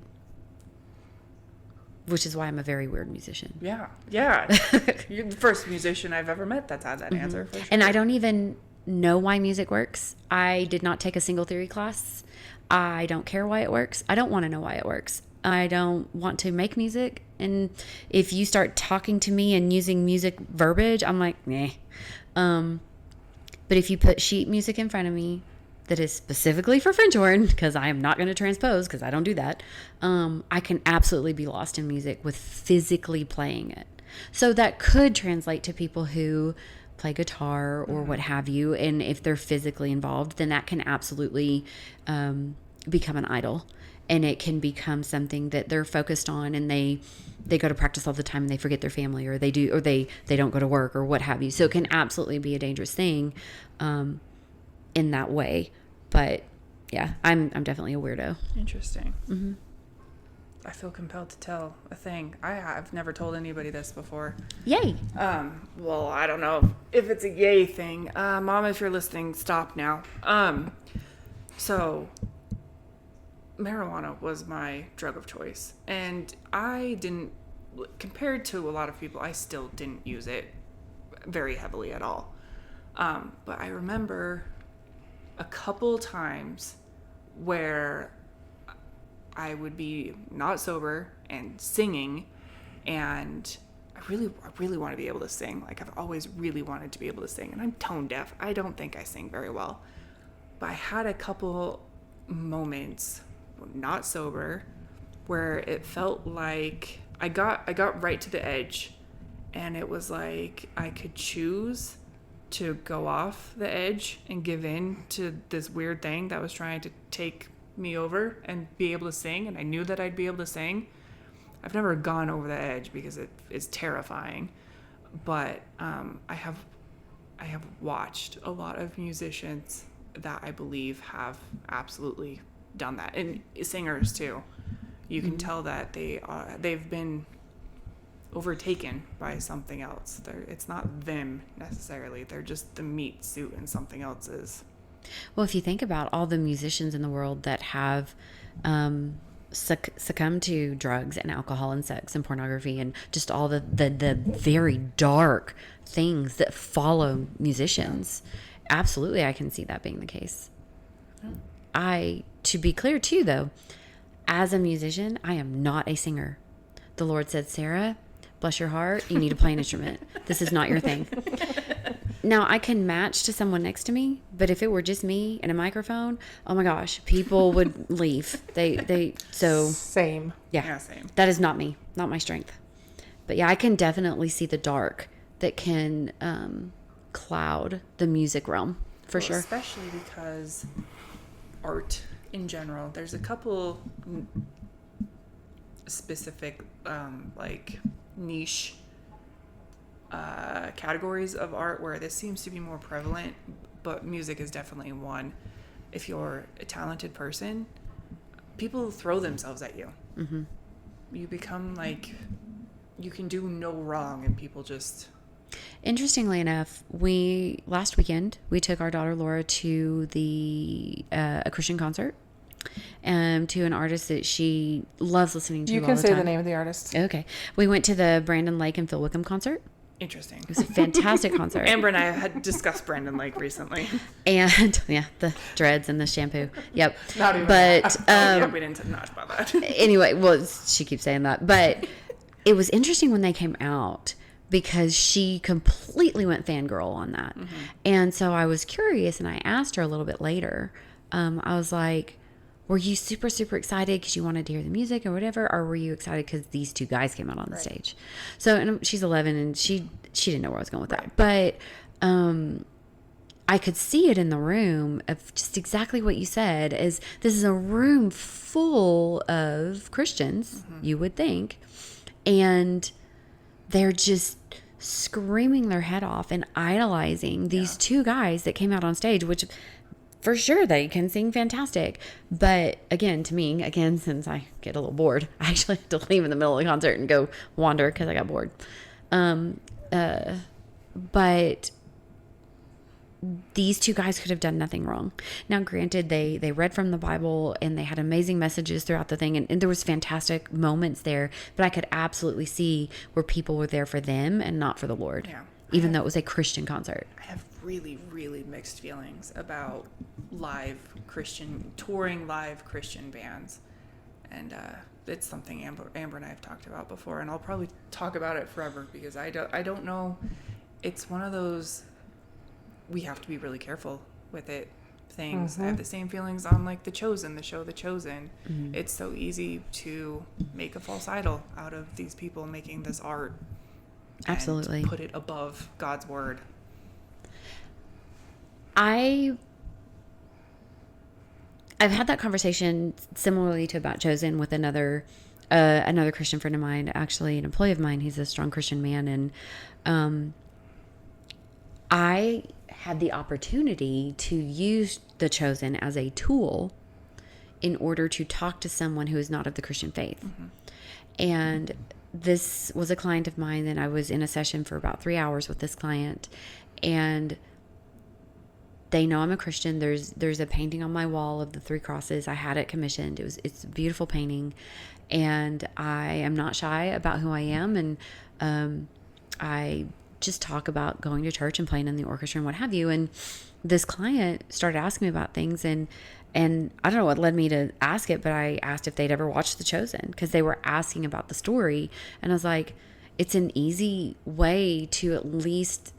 which is why I'm a very weird musician. Yeah. Yeah. You're the first musician I've ever met that's had that answer. For sure. And I don't even know why music works. I did not take a single theory class. I don't care why it works. I don't want to know why it works. I don't want to make music. And if you start talking to me and using music verbiage, I'm like, nah. But if you put sheet music in front of me that is specifically for French horn, because I am not going to transpose because I don't do that, I can absolutely be lost in music with physically playing it. So that could translate to people who play guitar or what have you. And if they're physically involved, then that can absolutely become an idol. And it can become something that they're focused on, and they go to practice all the time and they forget their family, or they don't go to work or what have you. So it can absolutely be a dangerous thing in that way. But yeah, I'm definitely a weirdo. Interesting. Mm-hmm. I feel compelled to tell a thing. I've never told anybody this before. Yay. Well, I don't know if it's a yay thing. Mom, if you're listening, stop now. So marijuana was my drug of choice, and I didn't, compared to a lot of people, I still didn't use it very heavily at all. But I remember a couple times where I would be not sober and singing, and I really want to be able to sing. Like, I've always really wanted to be able to sing, and I'm tone deaf. I don't think I sing very well, but I had a couple moments, not sober, where it felt like I got right to the edge, and it was like I could choose to go off the edge and give in to this weird thing that was trying to take me over and be able to sing, and I knew that I'd be able to sing. I've never gone over the edge because it is terrifying, but I have watched a lot of musicians that I believe have absolutely done that, and singers too. You can tell that they've been overtaken by something else. It's not them necessarily. They're just the meat suit in something else's. Well, if you think about all the musicians in the world that have succumbed to drugs and alcohol and sex and pornography and just all the very dark things that follow musicians, absolutely, I can see that being the case. To be clear too, though, as a musician, I am not a singer. The Lord said, Sarah, bless your heart, you need to play an instrument. This is not your thing. Now, I can match to someone next to me, but if it were just me and a microphone, oh my gosh, people would leave. So Same. yeah, Same. that is not me, not my strength. But yeah, I can definitely see the dark that can cloud the music realm for sure. Especially because art in general, there's a couple specific like niche categories of art where this seems to be more prevalent, but music is definitely one. If you're a talented person, people throw themselves at you. Mm-hmm. You become like, you can do no wrong, and people just... Interestingly enough, last weekend we took our daughter Laura to a Christian concert, to an artist that she loves listening to. You all can the say time. the name of the artist. Okay, we went to the Brandon Lake and Phil Wickham concert. Interesting. It was a fantastic concert. Amber and I had discussed Brandon Lake recently. And yeah, the dreads and the shampoo. Yep. Not even But Yeah, we didn't talk about that. anyway, well, she keeps saying that, but it was interesting when they came out because she completely went fangirl on that. Mm-hmm. And so I was curious, and I asked her a little bit later. I was like, were you super, super excited because you wanted to hear the music or whatever? Or were you excited because these two guys came out on the stage? So, and she's 11 and she didn't know where I was going with that. But I could see it in the room of just exactly what you said, is this is a room full of Christians, you would think. And they're just screaming their head off and idolizing these two guys that came out on stage, which for sure they can sing fantastic. But again, to me, since I get a little bored, I actually had to leave in the middle of the concert and go wander because I got bored. But these two guys could have done nothing wrong. Now, granted, they read from the Bible and they had amazing messages throughout the thing. And there was fantastic moments there, but I could absolutely see where people were there for them and not for the Lord. Yeah. Even though it was a Christian concert. I have really, really mixed feelings about touring live Christian bands. And it's something Amber and I have talked about before, and I'll probably talk about it forever because I don't know. It's one of those, we have to be really careful with it things. Mm-hmm. I have the same feelings on like The Chosen, the show The Chosen. Mm-hmm. It's so easy to make a false idol out of these people making this art. Absolutely. And put it above God's word. I've had that conversation similarly to About Chosen with another Christian friend of mine, actually an employee of mine. He's a strong Christian man, and I had the opportunity to use The Chosen as a tool in order to talk to someone who is not of the Christian faith. Mm-hmm. And this was a client of mine, and I was in a session for about 3 hours with this client, and they know I'm a Christian. There's a painting on my wall of the 3 crosses. I had it commissioned. It's a beautiful painting, and I am not shy about who I am, and I just talk about going to church and playing in the orchestra and what have you. And this client started asking me about things, and I don't know what led me to ask it, but I asked if they'd ever watched The Chosen because they were asking about the story. And I was like, it's an easy way to at least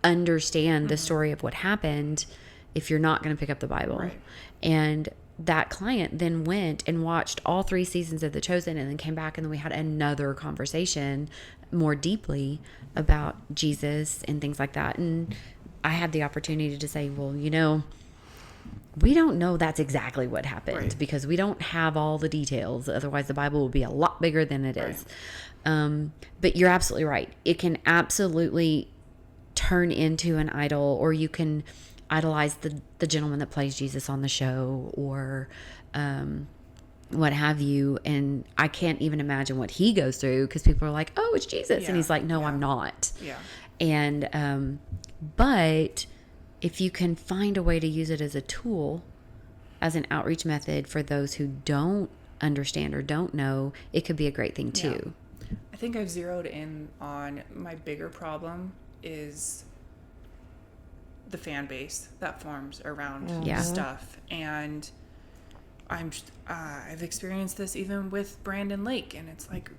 understand the story of what happened if you're not going to pick up the Bible. Right. And that client then went and watched all 3 seasons of The Chosen and then came back, and then we had another conversation more deeply about Jesus and things like that. And I had the opportunity to say, well, we don't know that's exactly what happened, right, because we don't have all the details. Otherwise, the Bible would be a lot bigger than it is. But you're absolutely right. It can absolutely turn into an idol, or you can idolize the gentleman that plays Jesus on the show, or what have you. And I can't even imagine what he goes through because people are like, oh, it's Jesus. Yeah. And he's like, no, I'm not. Yeah. And, but if you can find a way to use it as a tool, as an outreach method for those who don't understand or don't know, it could be a great thing too. Yeah. I think I've zeroed in on my bigger problem is the fan base that forms around stuff. And I've experienced this even with Brandon Lake, and it's like,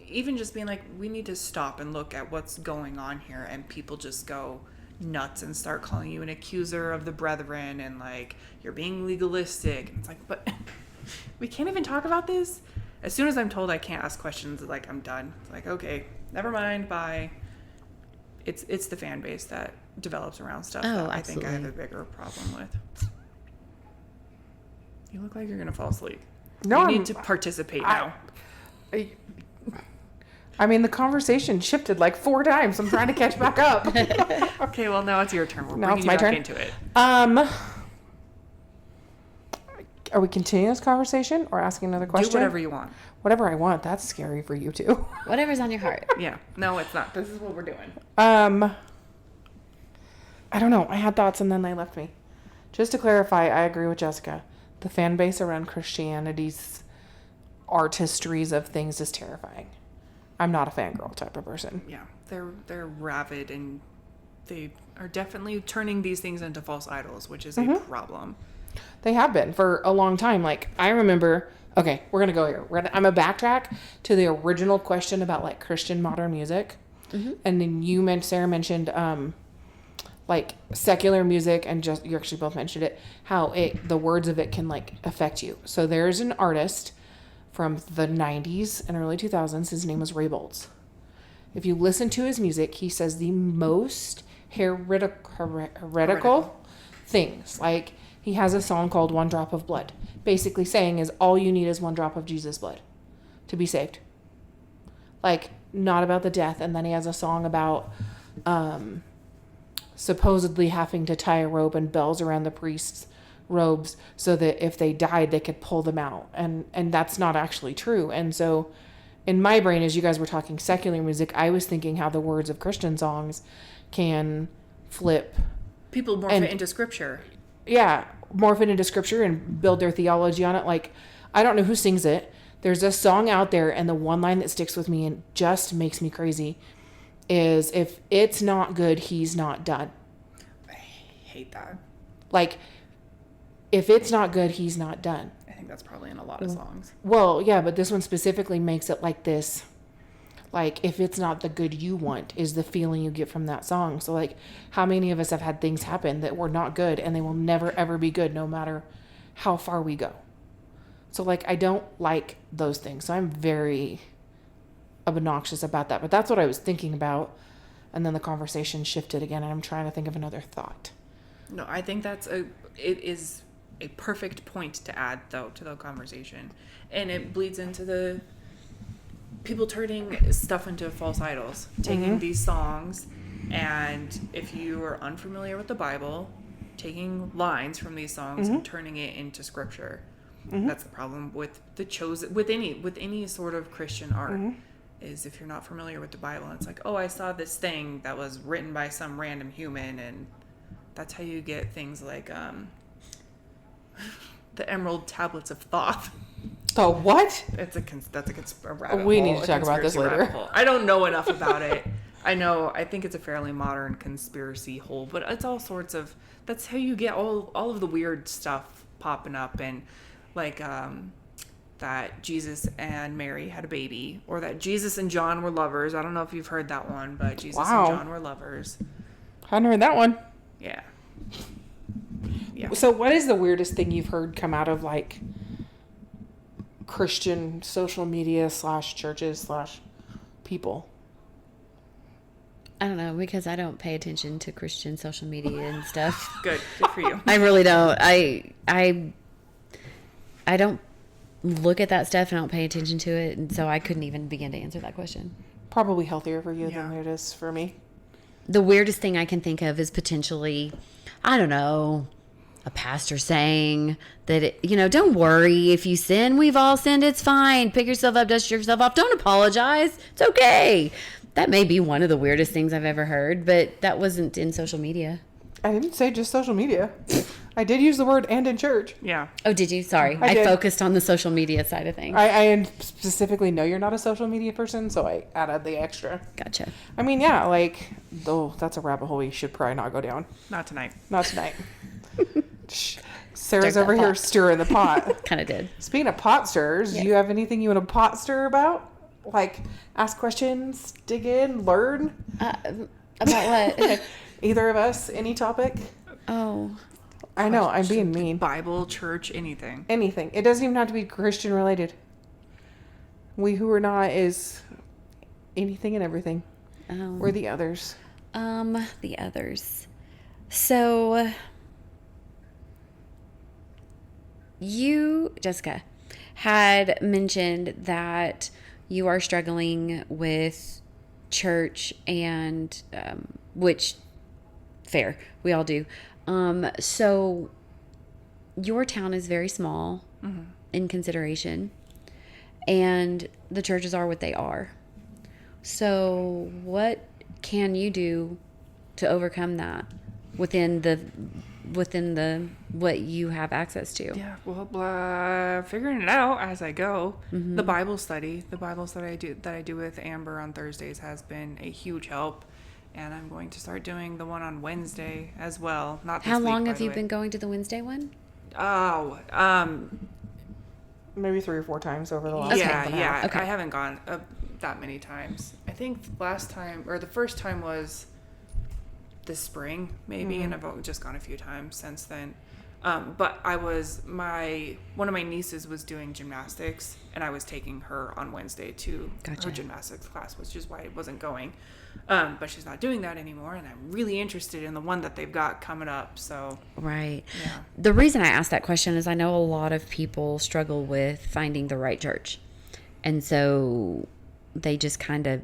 even just being like, we need to stop and look at what's going on here, and people just go nuts and start calling you an accuser of the brethren, and like, you're being legalistic. And it's like, but we can't even talk about this. As soon as I'm told I can't ask questions, like, I'm done. It's like, okay, never mind, bye. It's the fan base that develops around stuff that I think I have a bigger problem with. You look like you're gonna fall asleep. No, you need to participate now. I mean, the conversation shifted like 4 times. I'm trying to catch back up. Okay, well, now it's your turn. We're Now bringing it's you my back turn? into it. Are we continuing this conversation or asking another question? Do whatever you want. Whatever I want. That's scary for you too. Whatever's on your heart. Yeah. No, it's not. This is what we're doing. I don't know. I had thoughts and then they left me. Just to clarify, I agree with Jessica. The fan base around Christianity's artistries of things is terrifying. I'm not a fangirl type of person. Yeah. They're rabid, and they are definitely turning these things into false idols, which is a problem. They have been for a long time. Like, I remember, okay, we're going to go here. I'm going to backtrack to the original question about, like, Christian modern music. Mm-hmm. And then Sarah mentioned, like, secular music, and you actually both mentioned it, how the words of it can, like, affect you. So there's an artist from the 90s and early 2000s. His name was Ray Boltz. If you listen to his music, he says the most heretical things. Like, he has a song called One Drop of Blood. Basically saying is all you need is one drop of Jesus' blood to be saved. Like, not about the death. And then he has a song about supposedly having to tie a rope and bells around the priest's robes so that if they died, they could pull them out. And that's not actually true. And so in my brain, as you guys were talking secular music, I was thinking how the words of Christian songs can flip. People morph it into scripture. Yeah, morph it into scripture and build their theology on it. Like, I don't know who sings it. There's a song out there, and the one line that sticks with me and just makes me crazy is, if it's not good, he's not done. I hate that. Like, if it's not good, he's not done. I think that's probably in a lot of songs. Well, yeah, but this one specifically makes it like this. Like, if it's not the good you want is the feeling you get from that song. So, like, how many of us have had things happen that were not good, and they will never, ever be good no matter how far we go. So, like, I don't like those things. So I'm very obnoxious about that. But that's what I was thinking about. And then the conversation shifted again, and I'm trying to think of another thought. No, I think it is a perfect point to add, though, to the conversation. And it bleeds into the people turning stuff into false idols, taking these songs, and if you are unfamiliar with the Bible, taking lines from these songs and turning it into scripture. That's the problem with with any sort of Christian art, is if you're not familiar with the Bible, and it's like, oh, I saw this thing that was written by some random human, and that's how you get things like the Emerald Tablets of Thoth. The what? That's a rabbit We hole, need to talk about this conspiracy later. rabbit hole. I don't know enough about it. I think it's a fairly modern conspiracy hole, but it's all sorts of, that's how you get all of the weird stuff popping up, and like that Jesus and Mary had a baby, or that Jesus and John were lovers. I don't know if you've heard that one, but Jesus and John were lovers. Hadn't heard that one. Yeah. So what is the weirdest thing you've heard come out of, like, Christian social media / churches / people? I don't know, because I don't pay attention to Christian social media and stuff. Good for you. I really don't. I don't look at that stuff and I don't pay attention to it, and so I couldn't even begin to answer that question. Probably healthier for you than it is for me. The weirdest thing I can think of is potentially, I don't know, a pastor saying that, don't worry if you sin. We've all sinned. It's fine. Pick yourself up, dust yourself off. Don't apologize. It's okay. That may be one of the weirdest things I've ever heard, but that wasn't in social media. I didn't say just social media. I did use the word "and" in church. Yeah. Oh, did you? Sorry. I did. Focused on the social media side of things. I specifically know you're not a social media person, so I added the extra. Gotcha. I mean, yeah, like, though that's a rabbit hole you should probably not go down. Not tonight. Not tonight. Sarah's over here stirring the pot. Kind of did. Speaking of pot stirrers, do you have anything you want to pot stir about? Like, ask questions, dig in, learn? About what? Either of us, any topic? Oh. I know, I'm being mean. Bible, church, anything. Anything. It doesn't even have to be Christian related. We Who Are Not is anything and everything. Um, We're the others. the others. So you, Jessica, had mentioned that you are struggling with church and which fair, we all do. So your town is very small in consideration, and the churches are what they are. So what can you do to overcome that within the what you have access to? Yeah, well, figuring it out as I go. The Bible study that I do with Amber on Thursdays has been a huge help, and I'm going to start doing the one on Wednesday as well. Not this How week, long by have the you way. been going to the Wednesday one? Oh, Maybe 3 or 4 times over the last yeah, month and a half. yeah. Okay. I haven't gone that many times. I think last time or the first time was this spring, maybe, and I've just gone a few times since then. But one of my nieces was doing gymnastics, and I was taking her on Wednesday to Gotcha. her gymnastics class, which is why I wasn't going. But she's not doing that anymore, and I'm really interested in the one that they've got coming up. So Right. yeah, The reason I asked that question is I know a lot of people struggle with finding the right church. And so they just kind of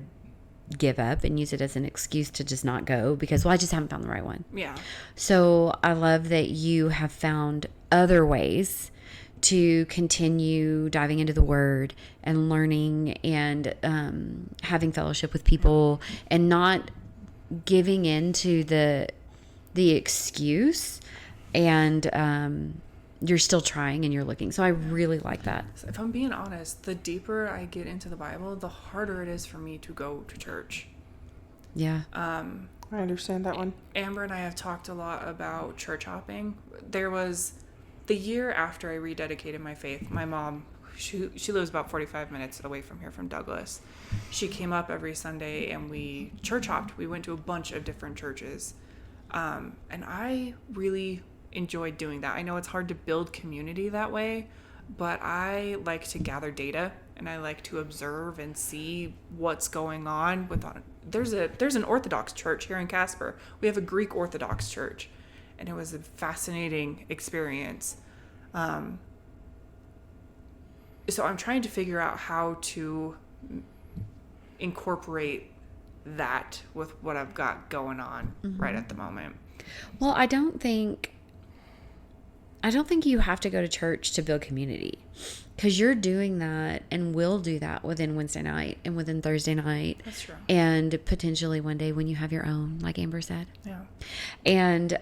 give up and use it as an excuse to just not go because, well, I just haven't found the right one. yeah. So I love that you have found other ways to continue diving into the Word and learning and having fellowship with people and not giving in to the excuse, and you're still trying and you're looking. So I really like that. So if I'm being honest, the deeper I get into the Bible, the harder it is for me to go to church. Yeah. I understand that one. Amber and I have talked a lot about church hopping. There was the year after I rededicated my faith, my mom, she lives about 45 minutes away from here, from Douglas. She came up every Sunday and we church hopped. We went to a bunch of different churches. And I really enjoyed doing that. I know it's hard to build community that way, but I like to gather data and I like to observe and see what's going on there's an Orthodox church here in Casper. We have a Greek Orthodox church, and it was a fascinating experience. So I'm trying to figure out how to incorporate that with what I've got going on right at the moment. Well, I don't think you have to go to church to build community, because you're doing that and will do that within Wednesday night and within Thursday night. That's true. And potentially one day when you have your own, like Amber said. Yeah. And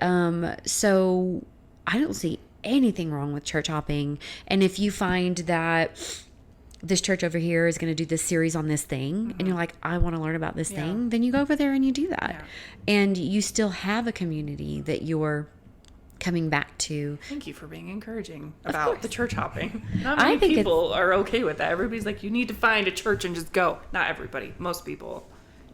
so I don't see anything wrong with church hopping. And if you find that this church over here is going to do this series on this thing, and you're like, I want to learn about this thing, then you go over there and you do that. Yeah. And you still have a community that you're coming back to. Thank you for being encouraging about the church hopping. Not I many think people are okay with that. Everybody's like, you need to find a church and just go. Not everybody. Most people.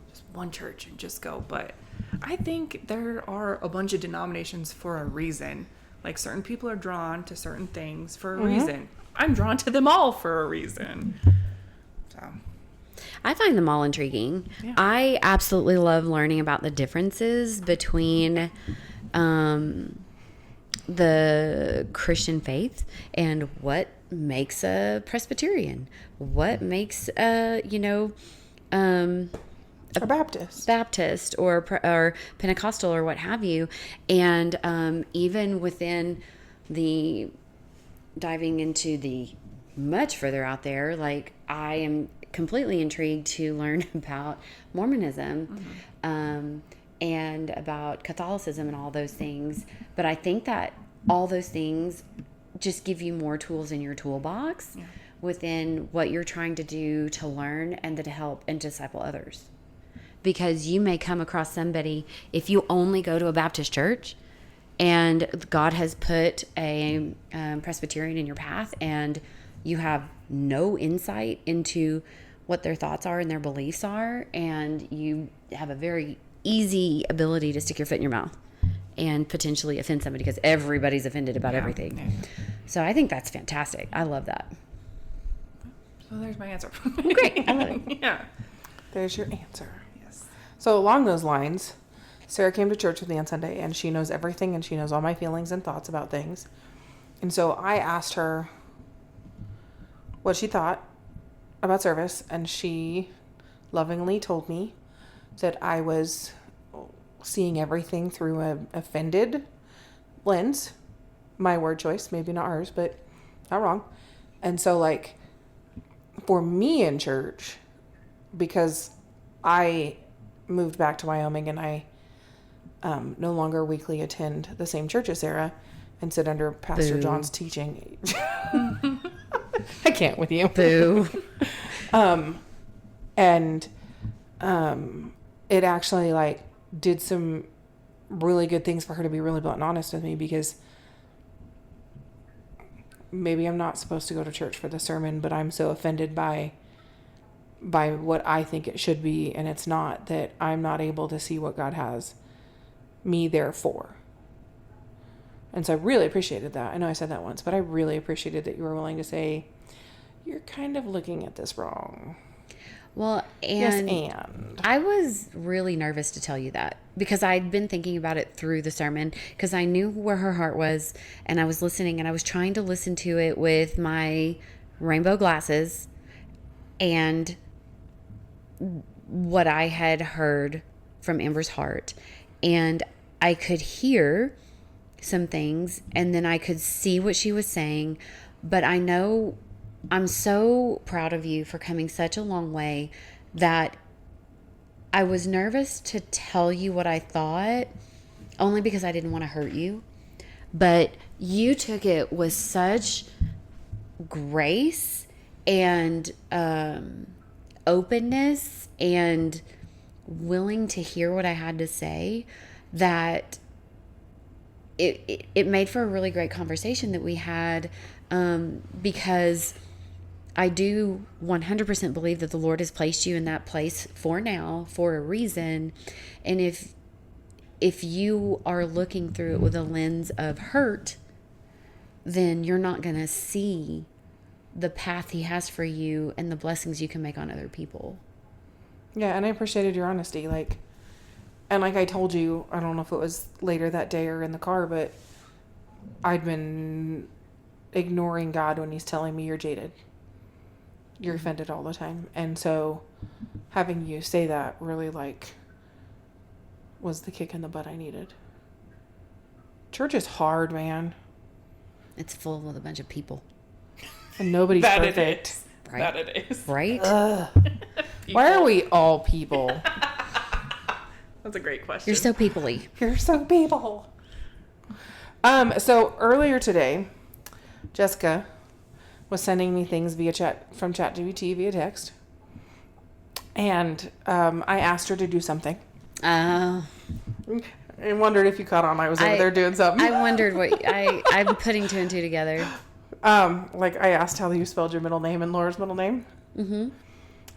Just one church and just go. But I think there are a bunch of denominations for a reason. Like, certain people are drawn to certain things for a reason. I'm drawn to them all for a reason. So I find them all intriguing. Yeah. I absolutely love learning about the differences between the Christian faith and what makes a Presbyterian, what makes A Baptist. Baptist or Pentecostal or what have you. And even within the diving into the much further out there, like, I am completely intrigued to learn about Mormonism and about Catholicism and all those things. But I think that all those things just give you more tools in your toolbox within what you're trying to do to learn and to help and disciple others. Because you may come across somebody, if you only go to a Baptist church and God has put a Presbyterian in your path and you have no insight into what their thoughts are and their beliefs are, and you have a very easy ability to stick your foot in your mouth and potentially offend somebody, because everybody's offended about everything. Yeah. So I think that's fantastic. I love that. So there's my answer. Great. I love it. Yeah. There's your answer. Yes. So along those lines, Sarah came to church with me on Sunday, and she knows everything, and she knows all my feelings and thoughts about things. And so I asked her what she thought about service, and she lovingly told me that I was seeing everything through an offended lens. My word choice, maybe not hers, but not wrong. And so, like, for me in church, because I moved back to Wyoming and I no longer weekly attend the same church as Sarah and sit under Pastor Boo. John's teaching. I can't with you. Boo. And it actually, like, did some really good things for her to be really blunt and honest with me, because maybe I'm not supposed to go to church for the sermon, but I'm so offended by what I think it should be, and it's not, that I'm not able to see what God has me there for. And so I really appreciated that. I know I said that once, but I really appreciated that you were willing to say, you're kind of looking at this wrong. Well, Yes, and and I was really nervous to tell you that, because I'd been thinking about it through the sermon, because I knew where her heart was, and I was listening, and I was trying to listen to it with my rainbow glasses and what I had heard from Amber's heart. And I could hear some things, and then I could see what she was saying. But I know I'm so proud of you for coming such a long way that I was nervous to tell you what I thought, only because I didn't want to hurt you. But you took it with such grace and openness and willing to hear what I had to say, that it made for a really great conversation that we had, because I do 100% believe that the Lord has placed you in that place for now, for a reason. And if you are looking through it with a lens of hurt, then you're not going to see the path He has for you and the blessings you can make on other people. yeah, and I appreciated your honesty. Like, and like I told you, I don't know if it was later that day or in the car, but I'd been ignoring God when He's telling me you're jaded. You're offended all the time. And so having you say that really, like, was the kick in the butt I needed. Church is hard, man. It's full with a bunch of people. And nobody's That perfect. it is. Right. That it is. Right? Why are we all people? That's a great question. You're so people-y. You're so people. So earlier today, Jessica was sending me things via ChatGPT via text, and I asked her to do something. I I wondered if you caught on. I was over there doing something. wondered what I'm putting two and two together. Like I asked how you spelled your middle name and Laura's middle name. Mm-hmm.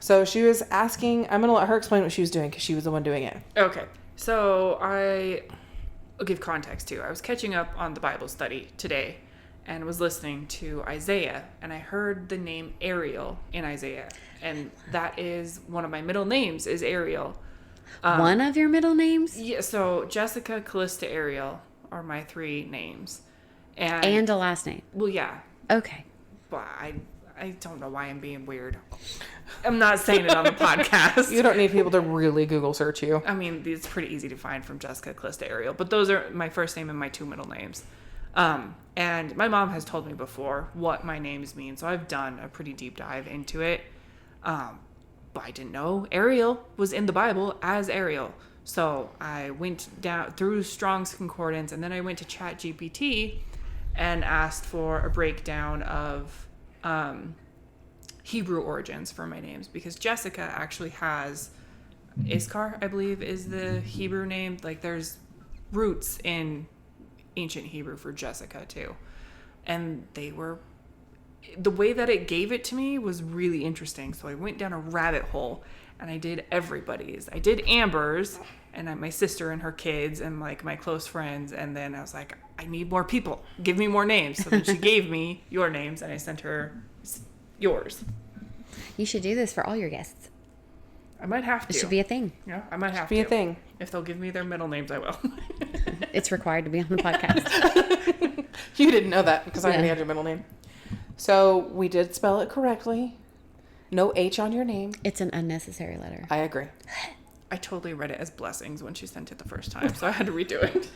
So she was asking. I'm gonna let her explain what she was doing because she was the one doing it. Okay. So I'll give context too. I was catching up on the Bible study today and was listening to Isaiah, and I heard the name Ariel in Isaiah, and that is one of my middle names is Ariel. One of your middle names? Yeah, so Jessica, Callista, Ariel are my three names. And And a last name. well, yeah. Okay. But I don't know why I'm being weird. I'm not saying it on the podcast. You don't need people to really Google search you. I mean, it's pretty easy to find from Jessica, Callista, Ariel, but those are my first name and my two middle names. And my mom has told me before what my names mean, so I've done a pretty deep dive into it. But I didn't know Ariel was in the Bible as Ariel. So I went down through Strong's Concordance, and then I went to ChatGPT and asked for a breakdown of Hebrew origins for my names, because Jessica actually has Iskar, I believe, is the Hebrew name. Like, there's roots in ancient Hebrew for Jessica too, and the way that it gave it to me was really interesting. So I went down a rabbit hole and I did everybody's. I did Amber's and my sister and her kids and like my close friends, and then I was like, I need more people, give me more names. So then she gave me your names and I sent her yours. You should do this for all your guests. I might have to. It should be a thing. Yeah, I might have Be to. a thing. If they'll give me their middle names, I will. It's required to be on the podcast. You didn't know that because I already Yeah. had your middle name. So we did spell it correctly. No H on your name. It's an unnecessary letter. I agree. I totally read it as blessings when she sent it the first time, so I had to redo it.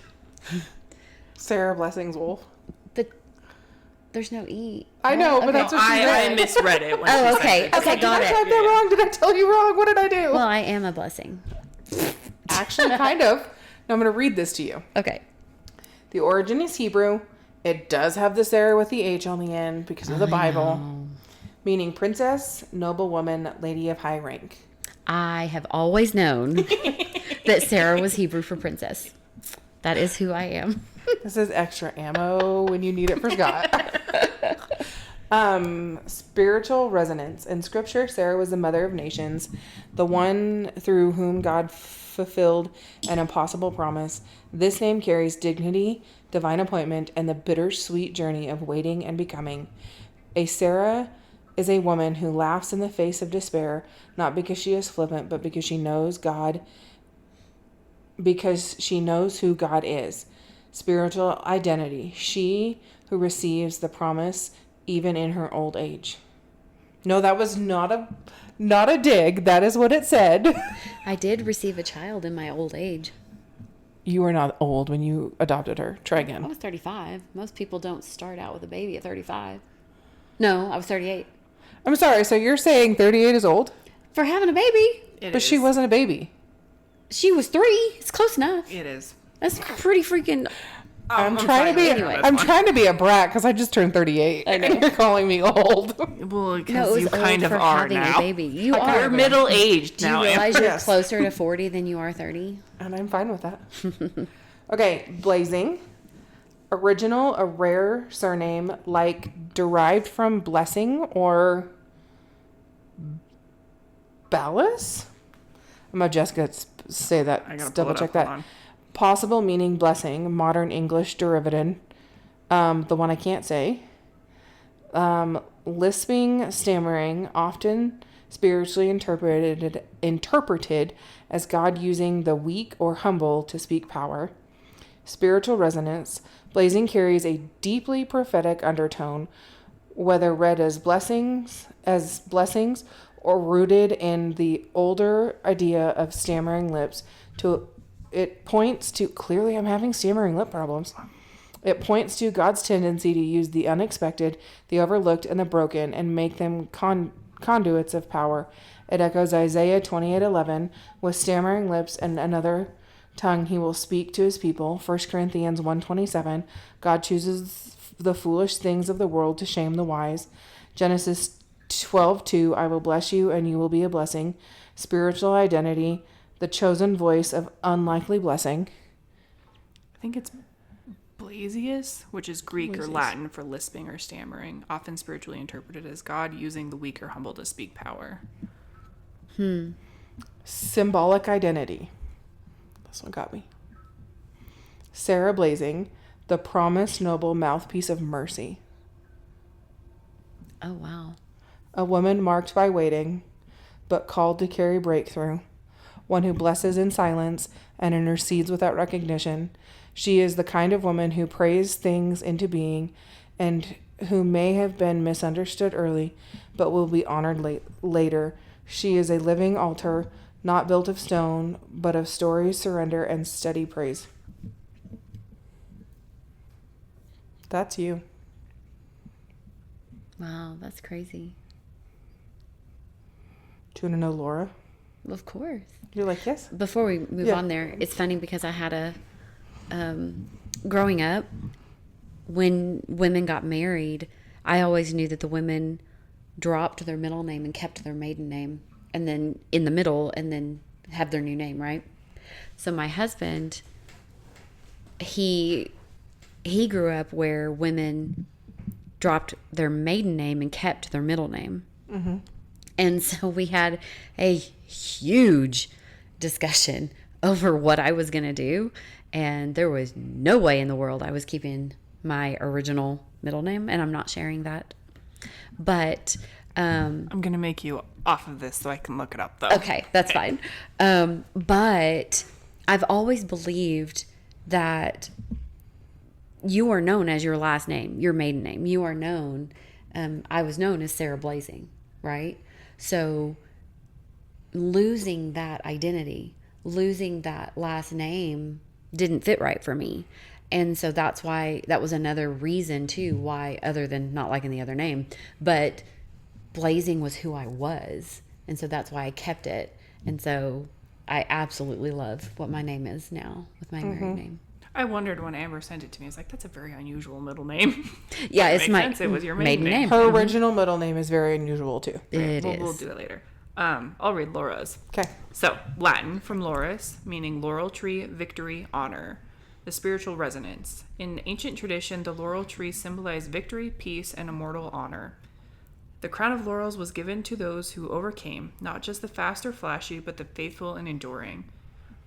Sarah Blessings Wolf. But there's no E. I know, but Okay. that's what she I read. misread it when Oh, she okay. sent it. Okay, got Did I it. type that wrong? Did I tell you wrong? What did I do? Well, I am a blessing. Actually, kind of. Now I'm going to read this to you. Okay. The origin is Hebrew. It does have the Sarah with the H on the end because of the Bible, meaning princess, noble woman, lady of high rank. I have always known that Sarah was Hebrew for princess. That is who I am. This is extra ammo when you need it for Scott. Spiritual resonance. In scripture, Sarah was the mother of nations, the one through whom God fulfilled an impossible promise. This name carries dignity, divine appointment, and the bittersweet journey of waiting and becoming. A Sarah is a woman who laughs in the face of despair, not because she is flippant, but because she knows God, because she knows who God is. Spiritual identity. She who receives the promise even in her old age. No, that was not a dig. That is what it said. I did receive a child in my old age. You were not old when you adopted her. Try I again. was 35. Most people don't start out with a baby at 35. No, I was 38. I'm sorry. So you're saying 38 is old? For having a baby, But she wasn't a baby. she was 3. It's close enough. It is. That's pretty freaking... I'm trying to be. fine with it. I'm trying to be a brat because I just turned 38. I know. And you're calling me old. Well, No, because it was you kind old of for are having now. a baby. You I are. You're middle-aged Do you now. realize you're Yes. closer to 40 than you are 30? And I'm fine with that. Okay, blazing. Original, a rare surname, like derived from blessing or Ballas. I'm gonna Jessica say that. I gotta Double pull it check up. that. Hold on. Possible meaning blessing, modern English derivative. The one I can't say. Lisping, stammering, often spiritually interpreted as God using the weak or humble to speak power. Spiritual resonance. Blazing carries a deeply prophetic undertone, whether read as blessings or rooted in the older idea of stammering lips. It points to, clearly I'm having stammering lip problems. It points to God's tendency to use the unexpected, the overlooked, and the broken and make them conduits of power. It echoes Isaiah 28:11, with stammering lips and another tongue he will speak to his people. 1 Corinthians 1:27, God chooses the foolish things of the world to shame the wise. Genesis 12:2, I will bless you and you will be a blessing. Spiritual identity, the chosen voice of unlikely blessing. I think it's Blasius, which is Greek or Blasius. Latin for lisping or stammering, often spiritually interpreted as God using the weak or humble to speak power. Symbolic identity. This one got me. Sarah Blazing, the promised noble mouthpiece of mercy. Oh, wow. A woman marked by waiting, but called to carry breakthrough. One who blesses in silence and intercedes without recognition. She is the kind of woman who prays things into being and who may have been misunderstood early, but will be honored later. She is a living altar, not built of stone, but of stories, surrender, and steady praise. That's you. Wow, that's crazy. Do you want to know Laura? Of course. You're like, yes. Before we move Yeah. on there, it's funny because I had growing up, when women got married, I always knew that the women dropped their middle name and kept their maiden name, and then in the middle, and then have their new name, right? So my husband, he grew up where women dropped their maiden name and kept their middle name. Mm-hmm. And so we had a huge discussion over what I was going to do. And there was no way in the world I was keeping my original middle name. And I'm not sharing that. But I'm going to make you off of this so I can look it up, though. Okay, that's fine. But I've always believed that you are known as your last name, your maiden name. You are known. I was known as Sarah Blazing, right? So losing that identity, losing that last name didn't fit right for me. And so that's why, that was another reason too why, other than not liking the other name, but Blazing was who I was. And so that's why I kept it. And so I absolutely love what my name is now with my married name. I wondered when Amber sent it to me. I was like, that's a very unusual middle name. Yeah, it's Makes my sense. It was your maiden name. Her original middle name is very unusual too. We'll do it later. I'll read Laura's. Okay. So, Latin from laurus, meaning laurel tree, victory, honor. The spiritual resonance. In ancient tradition, the laurel tree symbolized victory, peace, and immortal honor. The crown of laurels was given to those who overcame, not just the fast or flashy, but the faithful and enduring.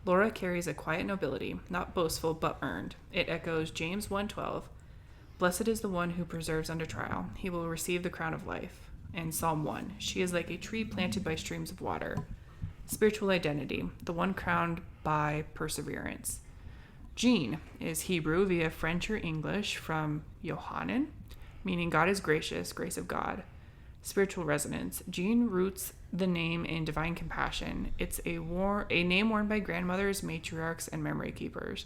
Laura carries a quiet nobility, not boastful, but earned. It echoes James 1:12. Blessed is the one who perseveres under trial. He will receive the crown of life. And Psalm 1. She is like a tree planted by streams of water. Spiritual identity. The one crowned by perseverance. Jean is Hebrew via French or English from Yohanan, meaning God is gracious, grace of God. Spiritual resonance. Jean roots the name in divine compassion. It's a name worn by grandmothers, matriarchs, and memory keepers.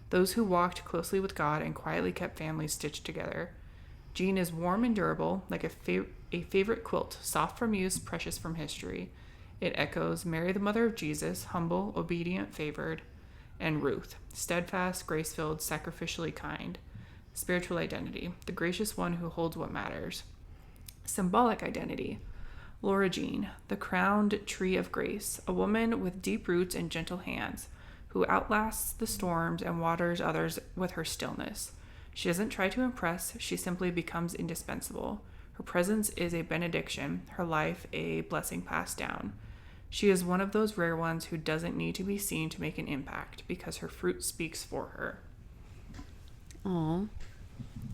Those who walked closely with God and quietly kept families stitched together. Jean is warm and durable, like a favorite quilt, soft from use, precious from history. It echoes Mary, the mother of Jesus, humble, obedient, favored. And Ruth, steadfast, grace-filled, sacrificially kind. Spiritual identity. The gracious one who holds what matters. Symbolic identity. Laura Jean, the crowned tree of grace, a woman with deep roots and gentle hands, who outlasts the storms and waters others with her stillness. She doesn't try to impress, she simply becomes indispensable. Her presence is a benediction, her life a blessing passed down. She is one of those rare ones who doesn't need to be seen to make an impact, because her fruit speaks for her. Aw,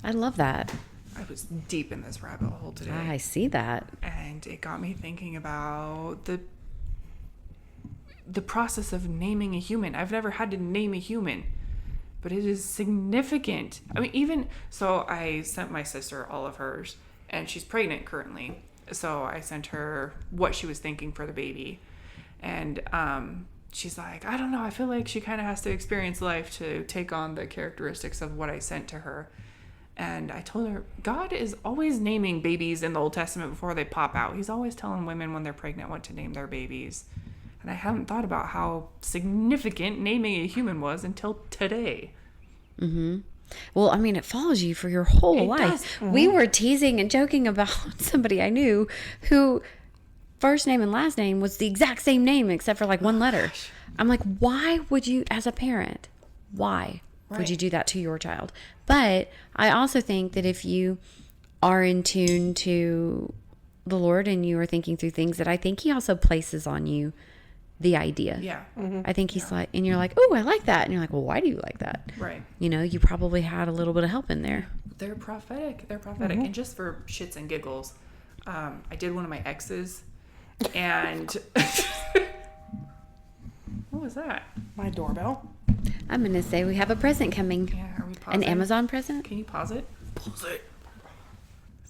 I love that. I was deep in this rabbit hole today. I see that. And it got me thinking about the process of naming a human. I've never had to name a human, but it is significant. I mean, even so, I sent my sister all of hers, and she's pregnant currently. So I sent her what she was thinking for the baby. And she's like, I don't know, I feel like she kind of has to experience life to take on the characteristics of what I sent to her. And I told her, God is always naming babies in the Old Testament before they pop out. He's always telling women when they're pregnant what to name their babies. And I hadn't thought about how significant naming a human was until today. Mm-hmm. Well, I mean, it follows you for your whole life. Does. Mm-hmm. We were teasing and joking about somebody I knew who first name and last name was the exact same name except for like one letter. I'm like, why would you, as a parent, why would you do that to your child? But I also think that if you are in tune to the Lord and you are thinking through things, that I think he also places on you the idea. Yeah. Mm-hmm. I think he's like, and you're like, oh, I like that. And you're like, well, why do you like that? Right. You know, you probably had a little bit of help in there. They're prophetic. They're prophetic. Mm-hmm. And just for shits and giggles, I did one of my exes, and what was that? My doorbell. I'm going to say we have a present coming. Yeah, are we pausing? An Amazon present? Can you pause it? Pause it.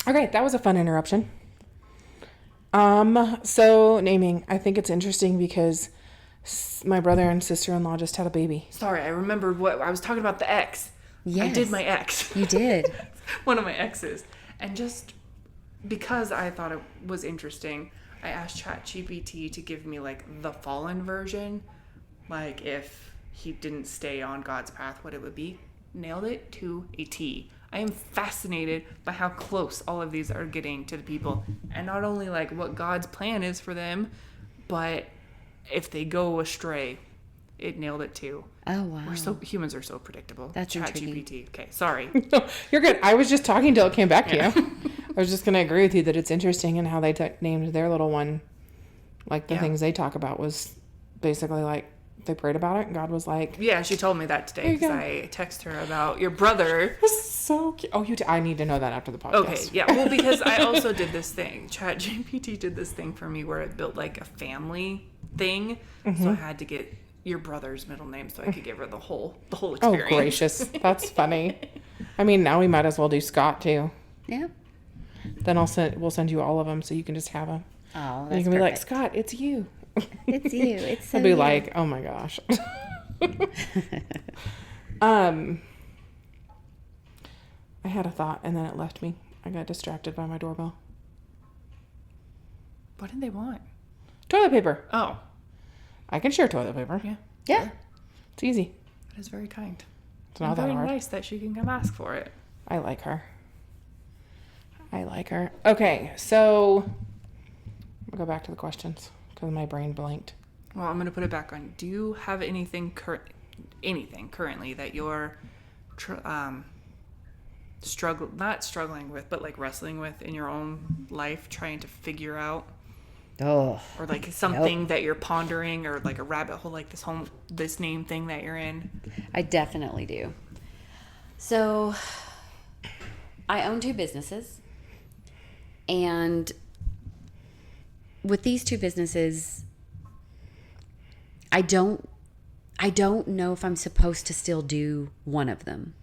Okay, that was a fun interruption. So naming, I think it's interesting because my brother and sister-in-law just had a baby. Sorry, I remembered what I was talking about. The ex. Yes. I did my ex. You did. One of my exes, and just because I thought it was interesting, I asked ChatGPT to give me like the fallen version, like if he didn't stay on God's path, what it would be. Nailed it to a T. I am fascinated by how close all of these are getting to the people, and not only like what God's plan is for them, but if they go astray, it nailed it too. Oh, wow. Humans are so predictable. That's intriguing. ChatGPT. Okay, sorry. No, you're good. I was just talking till it came back to you. I was just going to agree with you that it's interesting in how they named their little one. Like the things they talk about was basically like they prayed about it, and God was like, Yeah, she told me that today you because go. I text her about your brother. so cute. Oh, I need to know that after the podcast. Okay, yeah. Well, because I also did this thing. ChatGPT did this thing for me where it built like a family thing. So I had to get your brother's middle name so I could give her the whole Oh, experience. gracious. That's funny. I mean, now we might as well do Scott, too. Yeah. Then we'll send you all of them so you can just have them. Oh, And that's you can be like, perfect. Scott, it's you. It's you. It's so I'd be you. like, oh my gosh. I had a thought and then it left me. I got distracted by my doorbell. What did they want? Toilet paper. Oh, I can share toilet paper. yeah. Yeah. It's easy. That is very kind. It's not And that very hard. nice that she can come ask for it. I like her. Okay, so I'll go back to the questions because my brain blanked. Well, I'm going to put it back on. Do you have anything currently that you're not struggling with, but like wrestling with in your own life, trying to figure out, Oh. or like something that you're pondering, or like a rabbit hole, like this name thing that you're in? I definitely do. So, I own 2 businesses. And with these 2 businesses, I don't know if I'm supposed to still do one of them.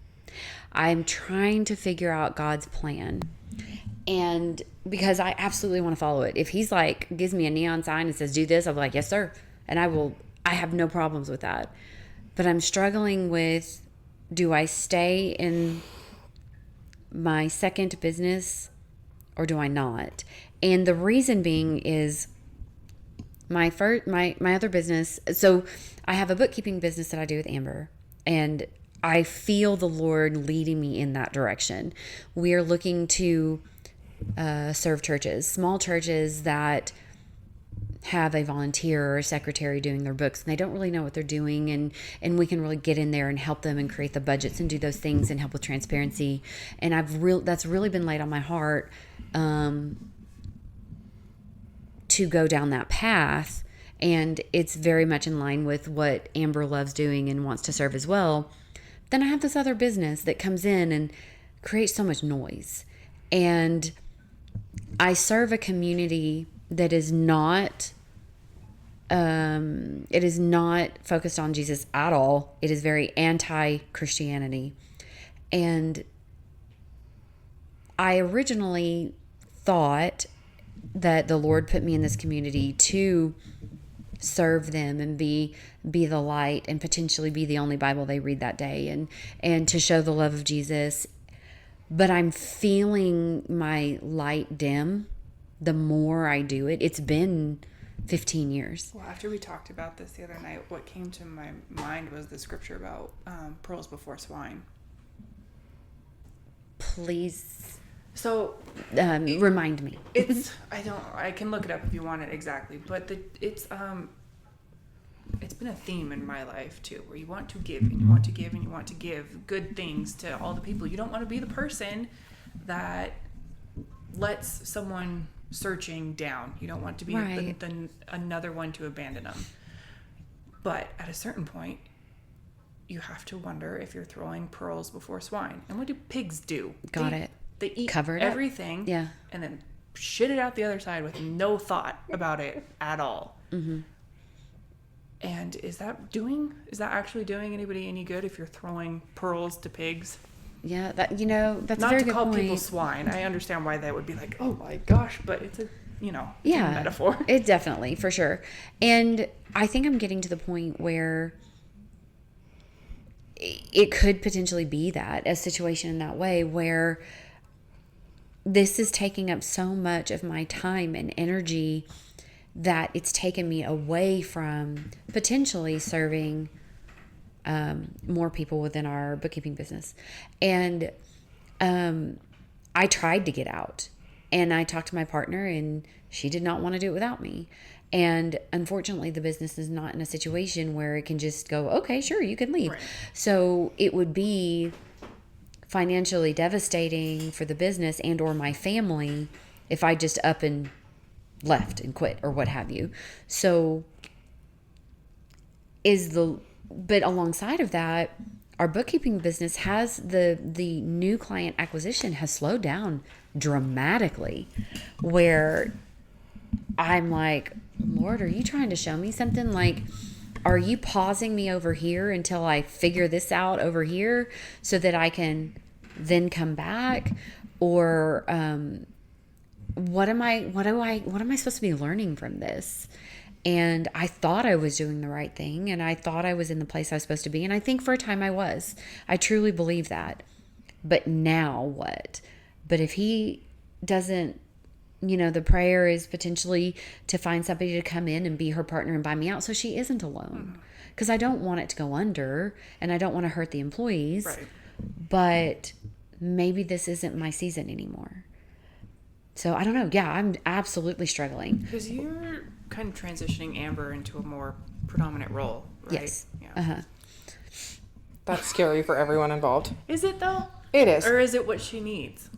I'm trying to figure out God's plan. And because I absolutely want to follow it. If he's like, gives me a neon sign and says, do this, I'll be like, yes, sir. And I have no problems with that. But I'm struggling with, do I stay in my second business or do I not? And the reason being is my other business. So I have a bookkeeping business that I do with Amber, and I feel the Lord leading me in that direction. We are looking to serve churches, small churches that have a volunteer or a secretary doing their books, and they don't really know what they're doing, and we can really get in there and help them and create the budgets and do those things and help with transparency. And that's really been laid on my heart to go down that path, and it's very much in line with what Amber loves doing and wants to serve as well. Then I have this other business that comes in and creates so much noise, and I serve a community that is not it is not focused on Jesus at all. It is very anti-Christianity. And I originally thought that the Lord put me in this community to serve them and be the light and potentially be the only Bible they read that day, and to show the love of Jesus. But I'm feeling my light dim the more I do it. It's been 15 years. Well, after we talked about this the other night, what came to my mind was the scripture about pearls before swine. Please So remind me. I can look it up if you want it exactly, but it's been a theme in my life too, where you want to give and you want to give and you want to give good things to all the people. You don't want to be the person that lets someone searching down. You don't want to be Right. another one to abandon them. But at a certain point, you have to wonder if you're throwing pearls before swine. And what do pigs do? Got it. They eat Cover it up. everything, Yeah. and then shit it out the other side with no thought about it at all. Mm-hmm. And is that actually doing anybody any good if you're throwing pearls to pigs? Yeah, that's a Not very to good call point. people swine. I understand why that would be like, oh my gosh, but it's a metaphor. It definitely, for sure. And I think I'm getting to the point where it could potentially be a situation in that way, where this is taking up so much of my time and energy that it's taken me away from potentially serving more people within our bookkeeping business. And I tried to get out, and I talked to my partner, and she did not want to do it without me. And unfortunately, the business is not in a situation where it can just go, okay, sure, you can leave. Right. So it would be financially devastating for the business and or my family if I just up and left and quit or what have you. So but alongside of that, our bookkeeping business has the new client acquisition has slowed down dramatically, where I'm like, Lord, are you trying to show me something? Like, are you pausing me over here until I figure this out over here so that I can then come back? Or what am I supposed to be learning from this? And I thought I was doing the right thing, and I thought I was in the place I was supposed to be. And I think for a time I was. I truly believe that. But now what? But if he doesn't, the prayer is potentially to find somebody to come in and be her partner and buy me out so she isn't alone. Because I don't want it to go under, and I don't want to hurt the employees. Right. But maybe this isn't my season anymore. So I don't know. Yeah, I'm absolutely struggling. Because you're kind of transitioning Amber into a more predominant role, right? Yes. Yeah. Uh-huh. That's scary for everyone involved. Is it though? It is. Or is it what she needs?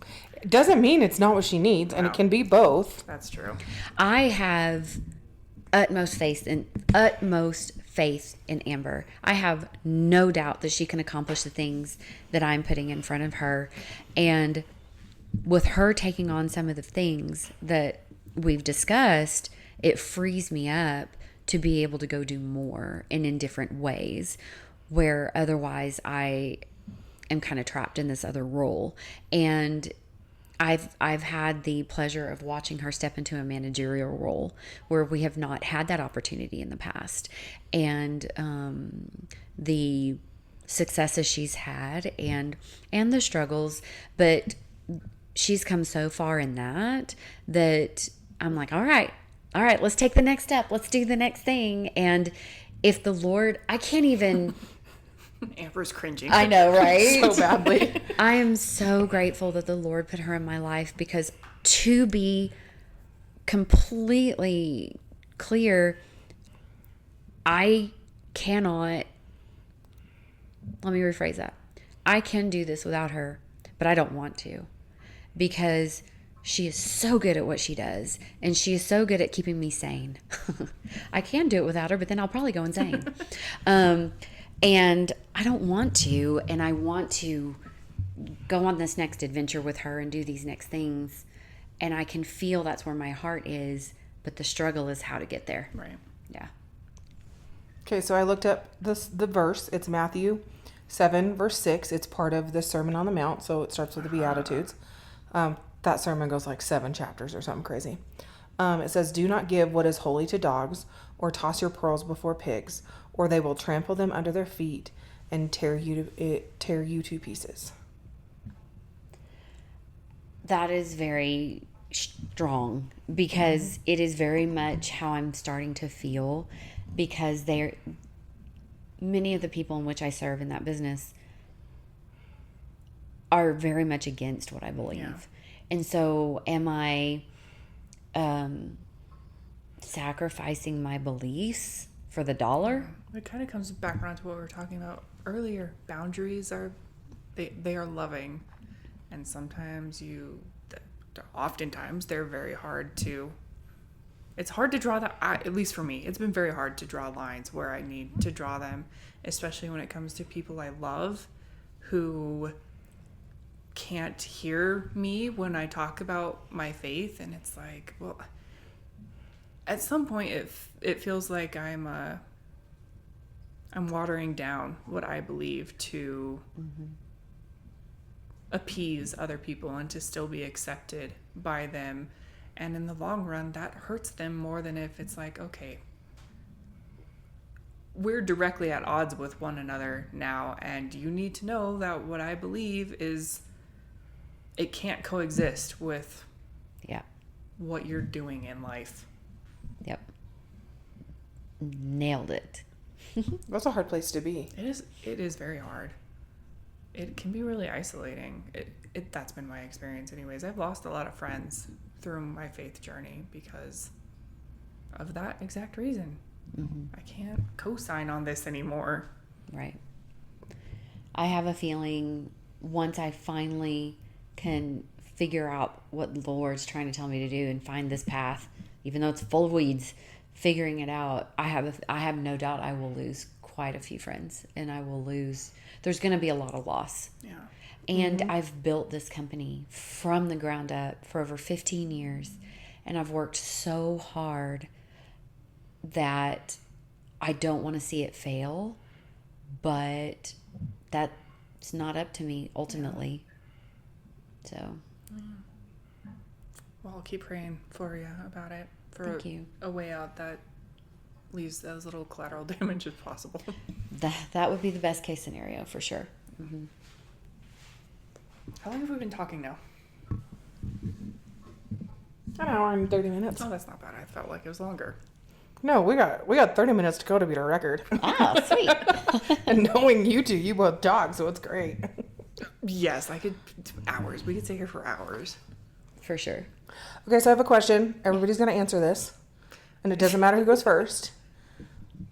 It doesn't mean it's not what she needs, and it No. can be both. That's true. I have utmost faith in Amber. I have no doubt that she can accomplish the things that I'm putting in front of her. And with her taking on some of the things that we've discussed, it frees me up to be able to go do more and in different ways, where otherwise I am kind of trapped in this other role. And I've had the pleasure of watching her step into a managerial role where we have not had that opportunity in the past. And the successes she's had and the struggles, but she's come so far in that I'm like, all right, let's take the next step. Let's do the next thing. And if the Lord, I can't even... Amber's cringing. I know, right? So badly. I am so grateful that the Lord put her in my life, because to be completely clear, I cannot, let me rephrase that. I can do this without her, but I don't want to, because she is so good at what she does, and she is so good at keeping me sane. I can do it without her, but then I'll probably go insane. And I don't want to, and I want to go on this next adventure with her and do these next things. And I can feel that's where my heart is, but the struggle is how to get there. Right. Yeah. Okay, so I looked up the verse. It's Matthew 7, verse 6. It's part of the Sermon on the Mount, so it starts with the Beatitudes. That sermon goes like 7 chapters or something crazy. It says, "Do not give what is holy to dogs, or toss your pearls before pigs, or they will trample them under their feet and tear you to pieces." That is very strong, because it is very much how I'm starting to feel, because many of the people in which I serve in that business are very much against what I believe. Yeah. And so am I sacrificing my beliefs for the dollar? It kind of comes back around to what we were talking about earlier. Boundaries are, they are loving, and sometimes oftentimes they're very hard to. It's hard to draw that. At least for me, it's been very hard to draw lines where I need to draw them, especially when it comes to people I love, who can't hear me when I talk about my faith, and it's like, well, at some point it feels like I'm watering down what I believe to appease other people and to still be accepted by them. And in the long run, that hurts them more than if it's like, okay, we're directly at odds with one another now, and you need to know that what I believe is, it can't coexist with what you're doing in life. Yep. Nailed it. That's a hard place to be. It is very hard. It can be really isolating. That's been my experience anyways. I've lost a lot of friends through my faith journey because of that exact reason. I can't co-sign on this anymore. Right. I have a feeling once I finally can figure out what the Lord's trying to tell me to do and find this path, even though it's full of weeds, figuring it out, I have no doubt I will lose quite a few friends, and there's going to be a lot of loss. Yeah. And I've built this company from the ground up for over 15 years, and I've worked so hard that I don't want to see it fail, but that's not up to me ultimately. So. Well, I'll keep praying for you about it. Thank you. A way out that leaves as little collateral damage as possible. That would be the best case scenario for sure. Mm-hmm. How long have we been talking now? An hour and 30 minutes. Oh, that's not bad. I felt like it was longer. No, we got 30 minutes to go to beat our record. Oh, sweet. And knowing you two, you both talk, so it's great. Yes, I could. Hours. We could stay here for hours. For sure. Okay, so I have a question. Everybody's going to answer this. And it doesn't matter who goes first.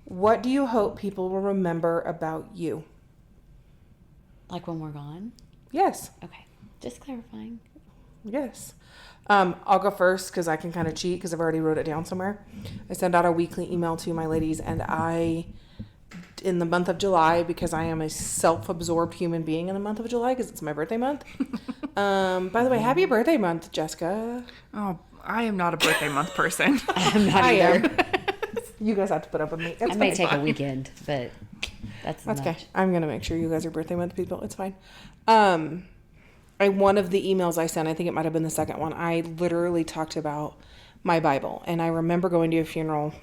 What do you hope people will remember about you? Like when we're gone? Yes. Okay. Just clarifying. Yes. I'll go first because I can kind of cheat because I've already wrote it down somewhere. I send out a weekly email to my ladies, and in the month of July, because I am a self-absorbed human being in the month of July because it's my birthday month. By the way, happy birthday month, Jessica. Oh, I am not a birthday month person. I'm not either. You guys have to put up with me. It's I may fine. take a weekend, but that's okay. much. I'm going to make sure you guys are birthday month people. It's fine. One of the emails I sent, I think it might have been the second one, I literally talked about my Bible. And I remember going to a funeral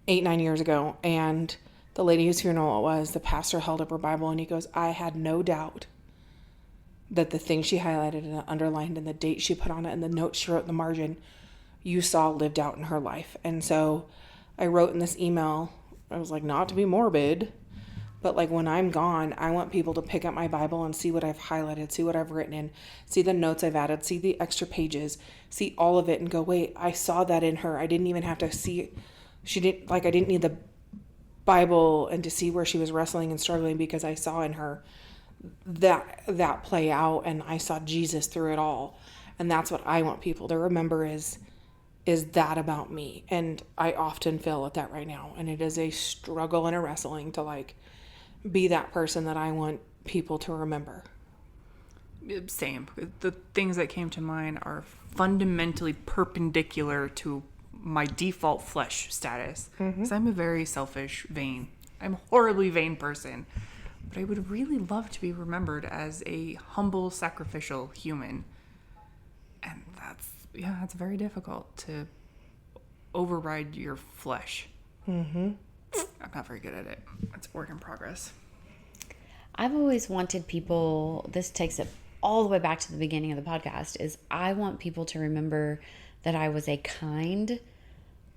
8-9 years ago, and the lady whose funeral it was, the pastor held up her Bible, and he goes, I had no doubt that the thing she highlighted and underlined and the date she put on it and the note she wrote in the margin, you saw lived out in her life. And so I wrote in this email, I was like, not to be morbid, but like when I'm gone, I want people to pick up my Bible and see what I've highlighted, see what I've written in, see the notes I've added, see the extra pages, see all of it and go, wait, I saw that in her. I didn't even have to see, I didn't need the Bible and to see where she was wrestling and struggling because I saw in her that play out, and I saw Jesus through it all. And that's what I want people to remember is that about me. And I often fail at that right now. And it is a struggle and a wrestling to like be that person that I want people to remember. Same. The things that came to mind are fundamentally perpendicular to my default flesh status. Because I'm a very selfish, vain. I'm a horribly vain person. But I would really love to be remembered as a humble, sacrificial human. And that's very difficult to override your flesh. I'm not very good at it. It's a work in progress. I've always wanted people, this takes it all the way back to the beginning of the podcast, is I want people to remember that I was a kind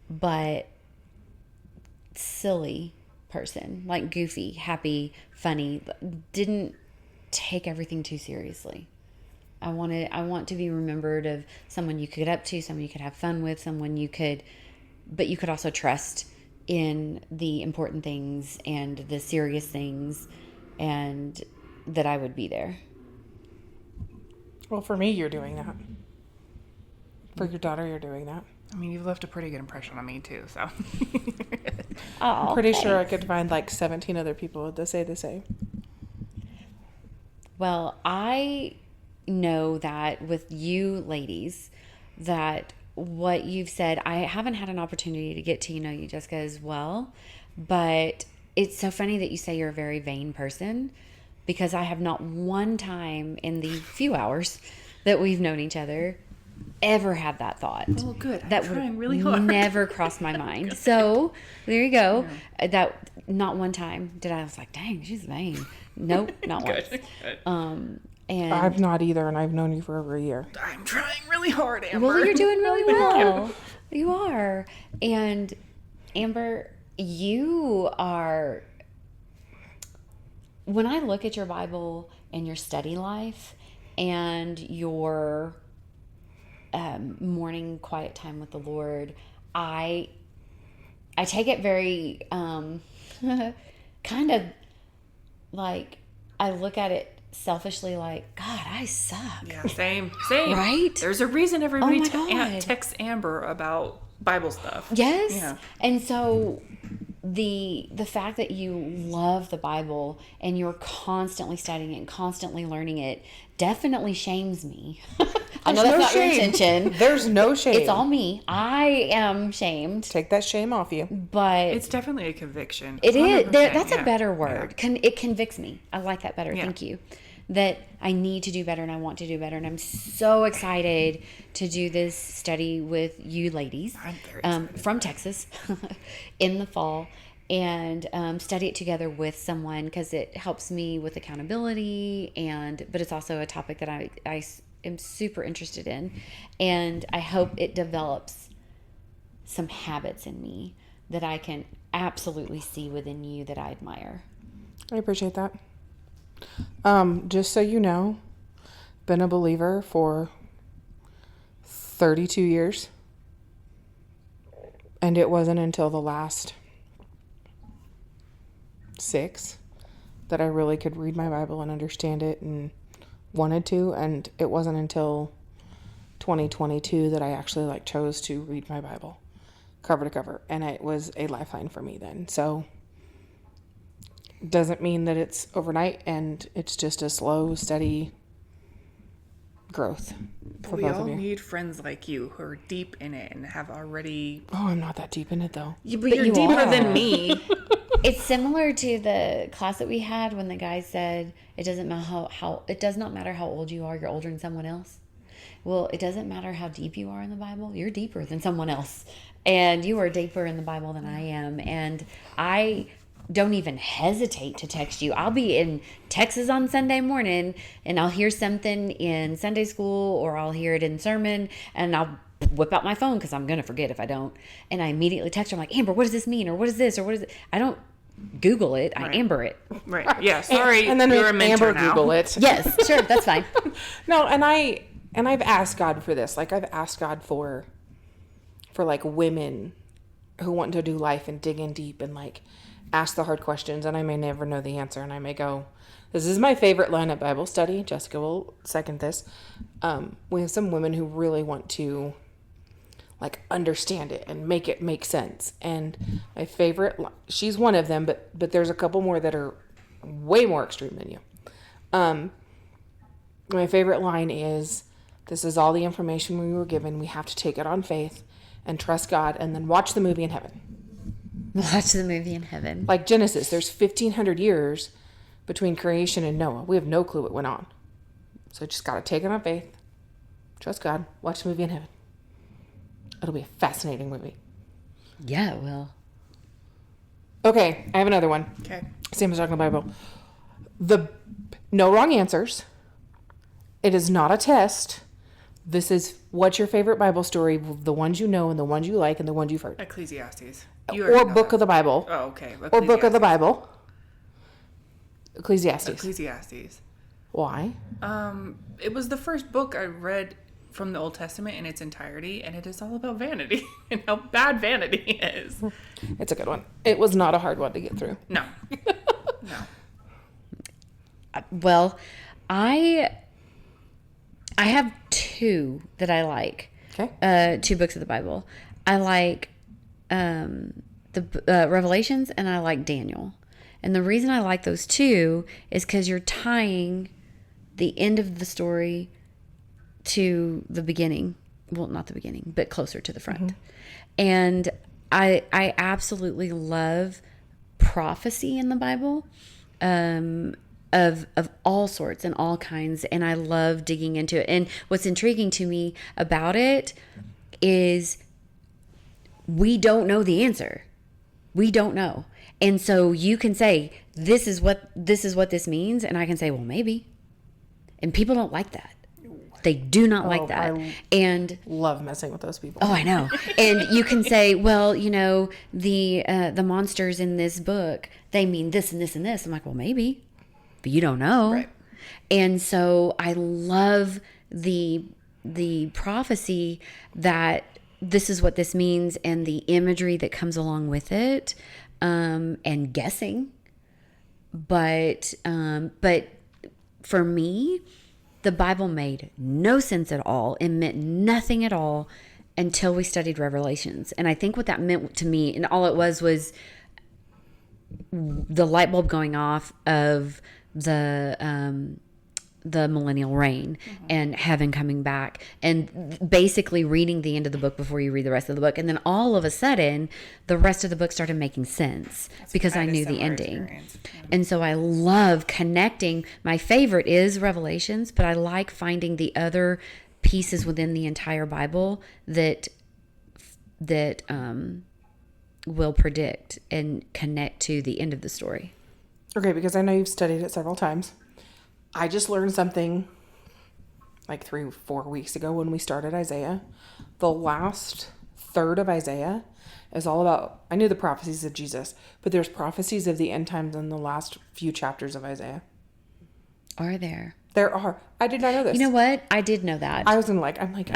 but silly person, like goofy, happy, funny, didn't take everything too seriously. I want to be remembered of someone you could get up to, someone you could have fun with, but you could also trust in the important things and the serious things, and that I would be there. Well, for me, you're doing that. For your daughter, you're doing that. I mean, you've left a pretty good impression on me, too, so. I'm pretty sure I could find like 17 other people that say the same. Well, I know that with you ladies, that what you've said, I haven't had an opportunity to get to know you, Jessica, as well, but it's so funny that you say you're a very vain person, because I have not one time in the few hours that we've known each other ever had that thought. Oh, good. I'm That trying would really hard. never cross my mind. So there you go. Yeah. That not one time did I was like, dang, she's vain. Nope, not once. And I've not either, and I've known you for over a year. I'm trying really hard, Amber. well, you're doing really well. You are. And Amber, you are. When I look at your Bible and your study life and your morning quiet time with the Lord, I take it very kind of like, I look at it selfishly like, God, I suck. Yeah, same. Right? There's a reason everybody Oh my God. texts Amber about Bible stuff. Yes. Yeah. And so the fact that you love the Bible and you're constantly studying it and constantly learning it definitely shames me. I know that's not your intention. There's no shame. It's all me. I am shamed. Take that shame off you. But It's definitely a conviction. it is. 100%, That's a yeah. better word. It convicts me. I like that better. Yeah. Thank you. That I need to do better and I want to do better. And I'm so excited to do this study with you ladies I'm very excited. from Texas in the fall and study it together with someone because it helps me with accountability. But it's also a topic that I am super interested in. And I hope it develops some habits in me that I can absolutely see within you that I admire. I appreciate that. Just so you know, been a believer for 32 years. And it wasn't until the last 6 that I really could read my Bible and understand it and wanted to. And it wasn't until 2022 that I actually chose to read my Bible cover to cover. And it was a lifeline for me then. So doesn't mean that it's overnight, and it's just a slow, steady growth for We both all of you. need friends like you who are deep in it and have already. Oh, I'm not that deep in it though. Yeah, but you're you deeper are. than me. It's similar to the class that we had when the guy said it doesn't matter how it does not matter how old you are, you're older than someone else. Well, it doesn't matter how deep you are in the Bible, you're deeper than someone else. And you are deeper in the Bible than I am. And I don't even hesitate to text you. I'll be in Texas on Sunday morning and I'll hear something in Sunday school or I'll hear it in sermon and I'll whip out my phone because I'm going to forget if I don't. And I immediately text her. I'm like, Amber, what does this mean? Or what is this? Or what is it? I don't Google it. I Amber it. Right. Yeah. Sorry. And then you're a mentor Amber now. Google it. Yes, sure. That's fine. No, and I've asked God for this. I've asked God for women who want to do life and dig in deep and ask the hard questions, and I may never know the answer, and I may go, this is my favorite line at Bible study. Jessica will second this. We have some women who really want to understand it and make it make sense. And my favorite, she's one of them, but there's a couple more that are way more extreme than you. My favorite line is, this is all the information we were given. We have to take it on faith and trust God and then watch the movie in heaven. Watch the movie in heaven. Like Genesis, there's 1,500 years between creation and Noah. We have no clue what went on. So just got to take it on faith, trust God, watch the movie in heaven. It'll be a fascinating movie. Yeah, it will. Okay, I have another one. Okay. Same as talking Bible. No wrong answers. It is not a test. This is what's your favorite Bible story, the ones you know and the ones you like and the ones you've heard. Ecclesiastes. Or book of the Bible. Oh, okay. Or book of the Bible. Ecclesiastes. Ecclesiastes. Why? It was the first book I read from the Old Testament in its entirety, and it is all about vanity and how bad vanity is. It's a good one. It was not a hard one to get through. No. No. Well, I have 2 that I like. Okay. 2 books of the Bible. I like the Revelations and I like Daniel. And the reason I like those 2 is because you're tying the end of the story to the beginning. Well, not the beginning, but closer to the front. Mm-hmm. And I absolutely love prophecy in the Bible. Of all sorts and all kinds, and I love digging into it. And what's intriguing to me about it is we don't know the answer. We don't know. And so you can say, this is what this means, and I can say, well, maybe. And people don't like that. They do not like that. And love messing with those people. Oh, I know. And you can say, well, the monsters in this book, they mean this and this and this. I'm like, well, maybe. But you don't know. Right. And so I love the prophecy that this is what this means and the imagery that comes along with it, and guessing. But for me, the Bible made no sense at all. It meant nothing at all until we studied Revelations. And I think what that meant to me, and all it was the light bulb going off of the millennial reign and heaven coming back, and basically reading the end of the book before you read the rest of the book. And then all of a sudden, the rest of the book started making sense because I knew the ending. Yeah. And so I love connecting. My favorite is Revelations, but I like finding the other pieces within the entire Bible that will predict and connect to the end of the story. Okay, because I know you've studied it several times. I just learned something like 3-4 weeks ago when we started Isaiah. The last third of Isaiah is all about, I knew the prophecies of Jesus, but there's prophecies of the end times in the last few chapters of Isaiah. Are there? There are. I did not know this. You know what? I did know that. I was I'm I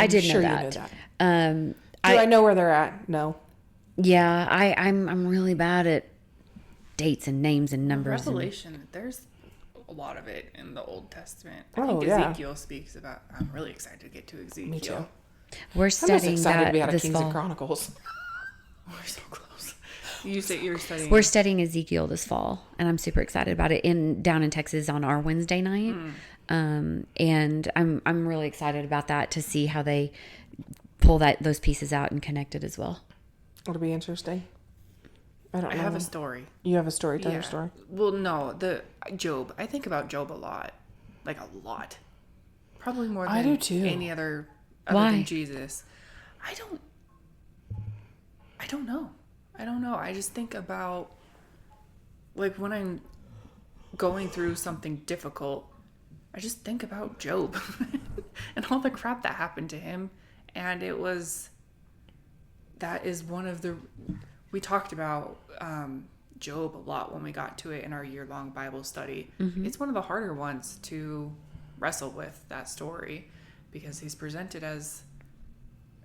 did sure know you that. knew that. Do I know where they're at? No. Yeah, I'm really bad at dates and names and numbers. Revelation, there's a lot of it in the Old Testament. I Oh, think yeah. Ezekiel speaks about. I'm really excited to get to Ezekiel. Me too. We're I'm just studying excited to be out that of this Kings and fall. Oh, Chronicles. we're so close. You said you were studying. We're studying Ezekiel this fall, and I'm super excited about it. Down in Texas on our Wednesday night, and I'm really excited about that to see how they pull those pieces out and connect it as well. It'll be interesting. I don't know. I have a story. You have a story? Tell your story. Well, no, the Job. I think about Job a lot, like a lot. Probably more than I do too. any other Why? than Jesus. I don't know. I don't know. I just think about like when I'm going through something difficult, I just think about Job and all the crap that happened to him. And that is one of the, we talked about Job a lot when we got to it in our year-long Bible study. Mm-hmm. It's one of the harder ones to wrestle with, that story, because he's presented as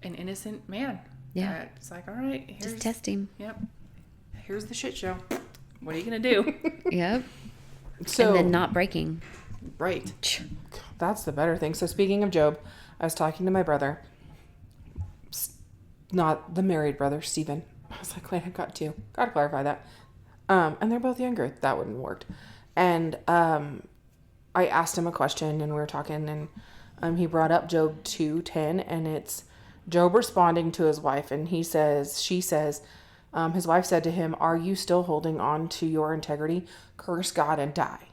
an innocent man. Yeah. It's like, all right, here's, Just test him. Yep. Here's the shit show. What are you going to do? Yep. So, And then not breaking. Right. That's the better thing. So speaking of Job, I was talking to my brother, not the married brother, Stephen. I was like, wait, I've got to clarify that. And they're both younger. That wouldn't have worked. And I asked him a question, and we were talking, and he brought up Job 2:10, and it's Job responding to his wife, and she says, his wife said to him, "Are you still holding on to your integrity? Curse God and die."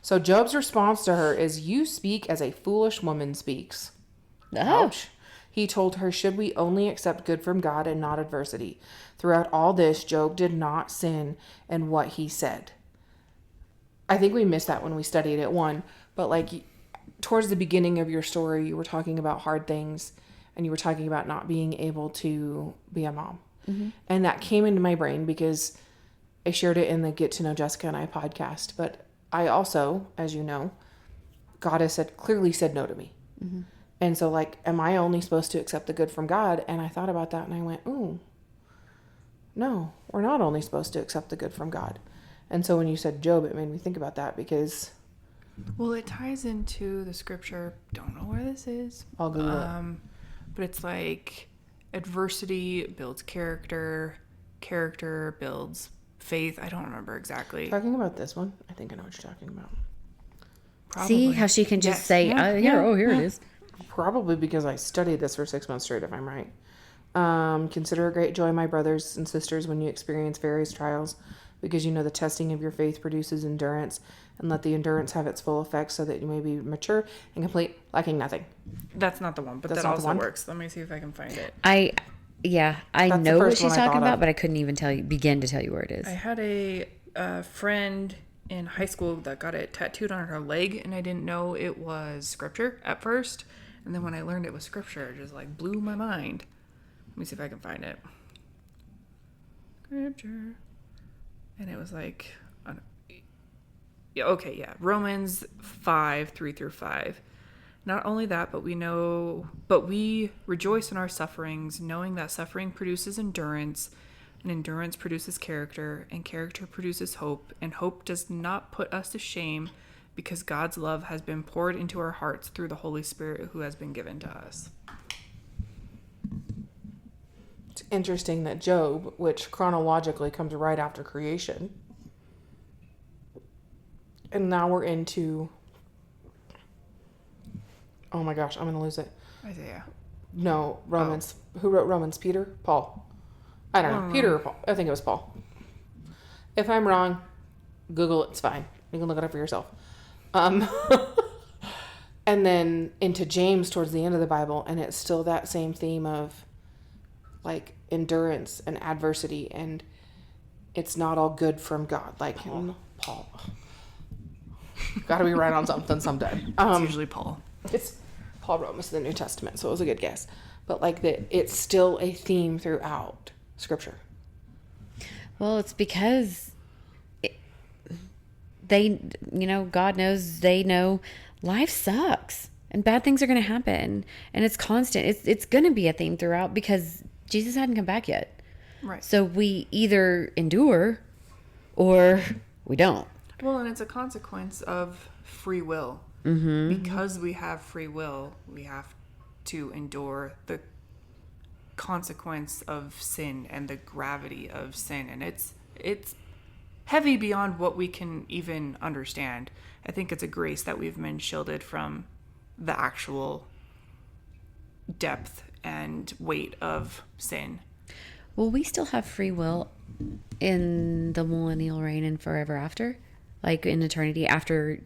So Job's response to her is, "You speak as a foolish woman speaks." Ouch. He told her, "Should we only accept good from God and not adversity?" Throughout all this, Job did not sin in what he said. I think we missed that when we studied it, but like towards the beginning of your story, you were talking about hard things, and you were talking about not being able to be a mom. Mm-hmm. And that came into my brain because I shared it in the Get to Know Jessica and I podcast. But I also, as you know, God has clearly said no to me. Mm-hmm. And so, like, am I only supposed to accept the good from God? And I thought about that and I went, ooh, no, we're not only supposed to accept the good from God. And so when you said Job, it made me think about that because... Well, it ties into the scripture. Don't know where this is. I'll Google it. But it's like adversity builds character, character builds faith. I don't remember exactly. Talking about this one? I think I know what you're talking about. Probably. See how she can just say, here it is. Probably because I studied this for 6 months straight, if I'm right. Consider a great joy, my brothers and sisters, when you experience various trials, because you know the testing of your faith produces endurance, and let the endurance have its full effect so that you may be mature and complete, lacking nothing. That's not the one, but That's that not the also one? works. Let me see if I can find it. I That's know the what first she's one I talking thought about, of. but I couldn't even begin to tell you where it is. I had a friend in high school that got it tattooed on her leg, and I didn't know it was scripture at first. And then when I learned it was scripture, it just like blew my mind. Let me see if I can find it. Scripture. And it was like, Romans 5:3-5. Not only that, but we rejoice in our sufferings, knowing that suffering produces endurance, and endurance produces character, and character produces hope, and hope does not put us to shame, because God's love has been poured into our hearts through the Holy Spirit who has been given to us. interesting that Job, which chronologically comes right after creation, and now we're into, oh my gosh, I'm going to lose it. Isaiah. No, Romans. Oh. Who wrote Romans? Peter? Paul? I don't know. Peter or Paul? I think it was Paul. If I'm wrong, Google it. It's fine. You can look it up for yourself. And then into James towards the end of the Bible, and it's still that same theme of like endurance and adversity, and it's not all good from God. Like Paul. Got to be right on something sometime. It's usually Paul. It's Paul wrote most of the New Testament, so it was a good guess. But like that, it's still a theme throughout Scripture. Well, it's because God knows, they know life sucks and bad things are going to happen, and it's constant. It's going to be a theme throughout because Jesus hadn't come back yet. Right. So we either endure or we don't. Well, and it's a consequence of free will. Because we have free will, we have to endure the consequence of sin and the gravity of sin, and it's heavy beyond what we can even understand. I think it's a grace that we've been shielded from the actual depth and weight of sin. Will we still have free will in the millennial reign and forever after? Like in eternity, after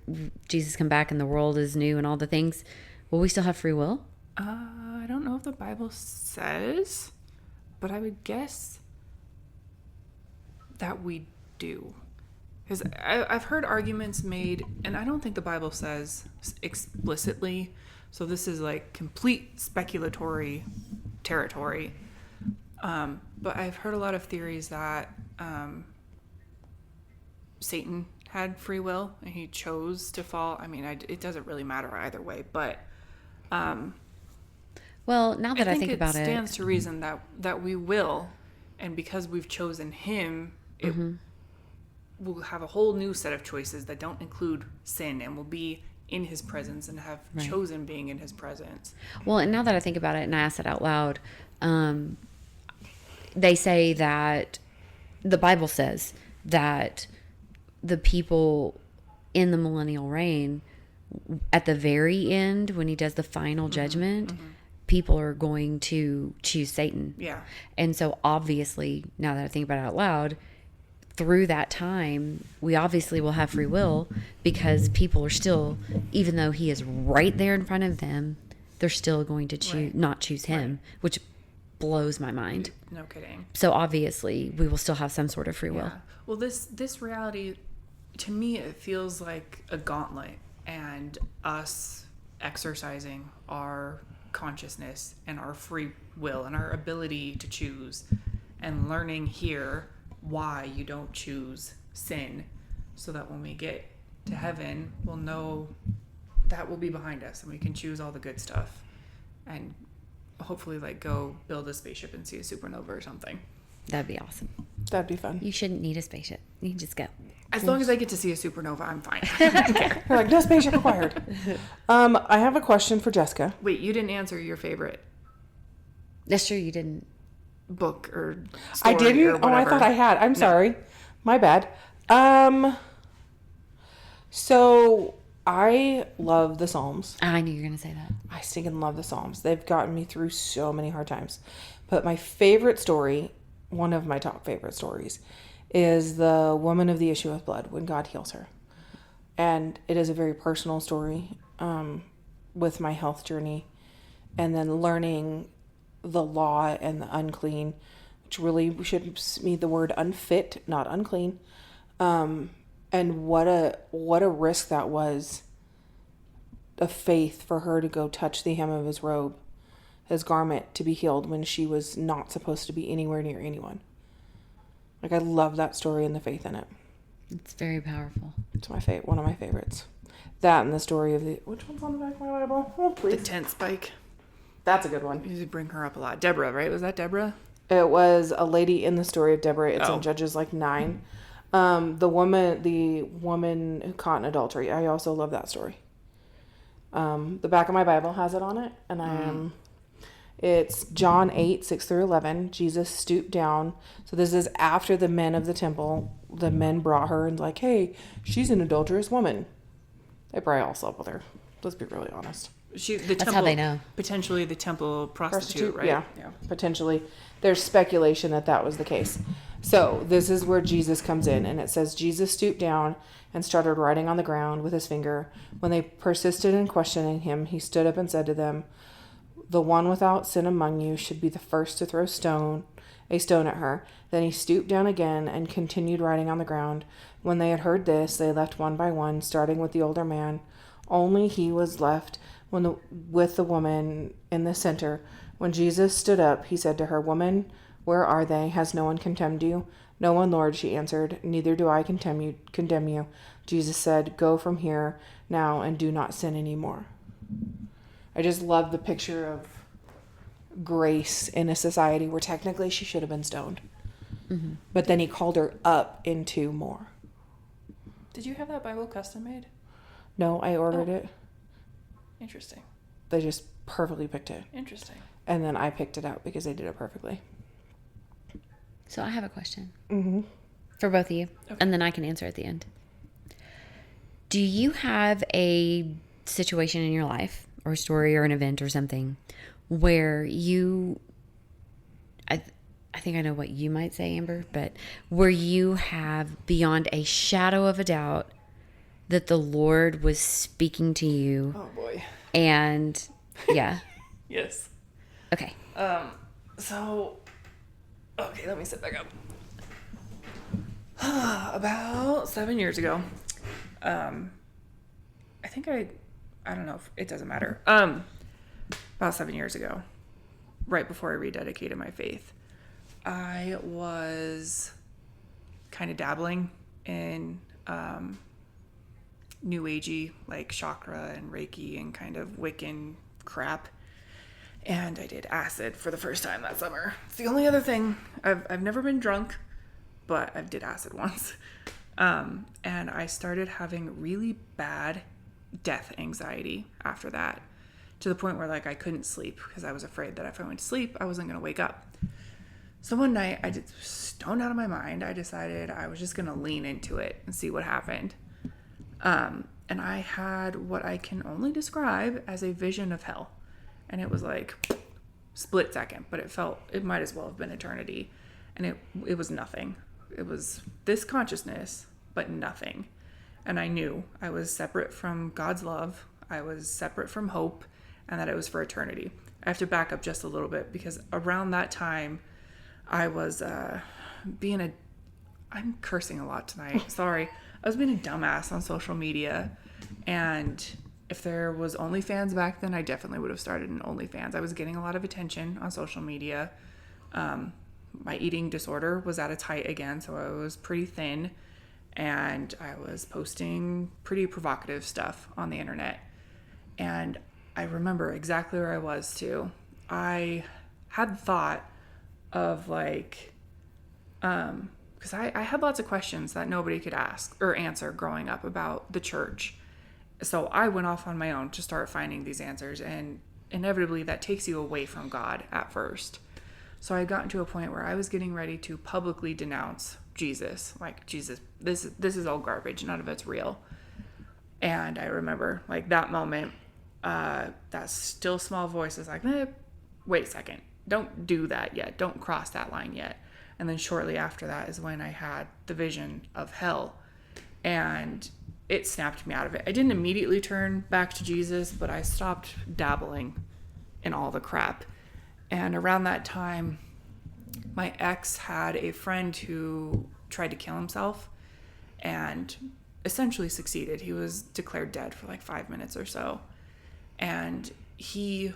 Jesus come back and the world is new and all the things, will we still have free will? I don't know if the Bible says, but I would guess that we do. Because I've heard arguments made, and I don't think the Bible says explicitly, so this is like complete speculatory territory. But I've heard a lot of theories that Satan had free will and he chose to fall. I mean, it doesn't really matter either way, but well, now that I think about it stands to reason that we will, and because we've chosen him, we'll have a whole new set of choices that don't include sin, and we'll be in his presence and have chosen being in his presence. Well, and now that I think about it and I ask it out loud, they say that the Bible says that the people in the millennial reign, at the very end, when he does the final judgment, people are going to choose Satan. Yeah. And so obviously, now that I think about it out loud, through that time, we obviously will have free will because people are still, even though he is right there in front of them, they're still going to not choose him, which blows my mind. No kidding. So obviously, we will still have some sort of free will. Well, this reality, to me, it feels like a gauntlet, and us exercising our consciousness and our free will and our ability to choose, and learning here why you don't choose sin, so that when we get to heaven, we'll know that will be behind us and we can choose all the good stuff and hopefully like go build a spaceship and see a supernova or something. That'd be awesome. That'd be fun. You shouldn't need a spaceship. You can just go. As long as I get to see a supernova, I'm fine. I don't care. You're like, no spaceship required. I have a question for Jessica. Wait, you didn't answer your favorite That's true, you didn't. book or story. I didn't? Or whatever. I thought I had. I'm sorry. My bad. So I love the Psalms. I knew you were going to say that. I stinking love the Psalms. They've gotten me through so many hard times. But my favorite story, one of my top favorite stories, is the woman of the issue of blood, when God heals her. And it is a very personal story with my health journey, and then learning the law and the unclean, which really should mean the word unfit, not unclean. And what a risk that was of faith for her to go touch the hem of his robe, his garment, to be healed when she was not supposed to be anywhere near anyone. Like, I love that story and the faith in it. It's very powerful. It's one of my favorites. That and the story of which one's on the back of my Bible? Oh, please. The tent spike. That's a good one. You bring her up a lot. Deborah, right? Was that Deborah? It was a lady in the story of Deborah. It's in Judges 9. The woman who caught in adultery. I also love that story. The back of my Bible has it on it, and It's John 8, 6 through 11. Jesus stooped down. So this is after the men of the temple. The men brought her and like, hey, she's an adulterous woman. They probably all slept with her. Let's be really honest. That's how they know. Potentially the temple prostitute, right? Yeah, potentially. There's speculation that that was the case. So this is where Jesus comes in, and it says Jesus stooped down and started writing on the ground with his finger. When they persisted in questioning him, he stood up and said to them, "The one without sin among you should be the first to throw a stone at her." Then he stooped down again and continued writing on the ground. When they had heard this, they left one by one, starting with the older man. Only he was left with the woman in the center. When Jesus stood up, he said to her, "Woman, where are they? Has no one condemned you?" "No one, Lord," she answered. "Neither do I condemn you." Jesus said, "Go from here now and do not sin anymore." I just love the picture of grace in a society where technically she should have been stoned. Mm-hmm. But then he called her up into more. Did you have that Bible custom made? No, I ordered it. Interesting. They just perfectly picked it. Interesting. And then I picked it out because they did it perfectly. So I have a question Mm-hmm. for both of you, Okay. and then I can answer at the end. Do you have a situation in your life or a story or an event or something where I think I know what you might say, Amber, but where you have beyond a shadow of a doubt that the Lord was speaking to you? Oh boy. And yeah. Yes. Okay. Okay, let me sit back up. About 7 years ago, I don't know if it doesn't matter. About 7 years ago, right before I rededicated my faith, I was kind of dabbling in new agey, like chakra and Reiki and kind of Wiccan crap. And I did acid for the first time that summer. It's the only other thing. I've never been drunk, but I did acid once. And I started having really bad death anxiety after that, to the point where like I couldn't sleep because I was afraid that if I went to sleep, I wasn't going to wake up. So one night, I just stoned out of my mind. I decided I was just going to lean into it and see what happened. And I had what I can only describe as a vision of hell. And it was like split second, but it might as well have been eternity. And it was nothing. It was this consciousness, but nothing. And I knew I was separate from God's love. I was separate from hope, and that it was for eternity. I have to back up just a little bit because around that time, I was I'm cursing a lot tonight. Sorry. I was being a dumbass on social media. And if there was OnlyFans back then, I definitely would have started an OnlyFans. I was getting a lot of attention on social media. My eating disorder was at its height again, so I was pretty thin. And I was posting pretty provocative stuff on the internet. And I remember exactly where I was too. I had thought of like, because I had lots of questions that nobody could ask or answer growing up about the church. So I went off on my own to start finding these answers, and inevitably that takes you away from God at first. So I had gotten to a point where I was getting ready to publicly denounce Jesus. Like, Jesus, this is all garbage. None of it's real. And I remember like that moment, that still small voice is like, wait a second. Don't do that yet. Don't cross that line yet. And then shortly after that is when I had the vision of hell, and it snapped me out of it. I didn't immediately turn back to Jesus, but I stopped dabbling in all the crap. And around that time, my ex had a friend who tried to kill himself and essentially succeeded. He was declared dead for like 5 minutes or so. And he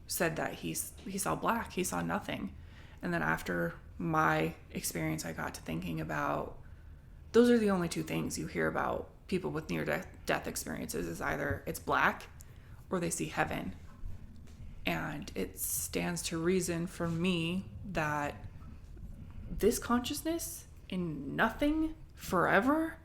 said that he saw black, he saw nothing. And then after my experience, I got to thinking about, those are the only two things you hear about people with near-death experiences, is either it's black or they see heaven. And it stands to reason for me that this consciousness in nothing forever,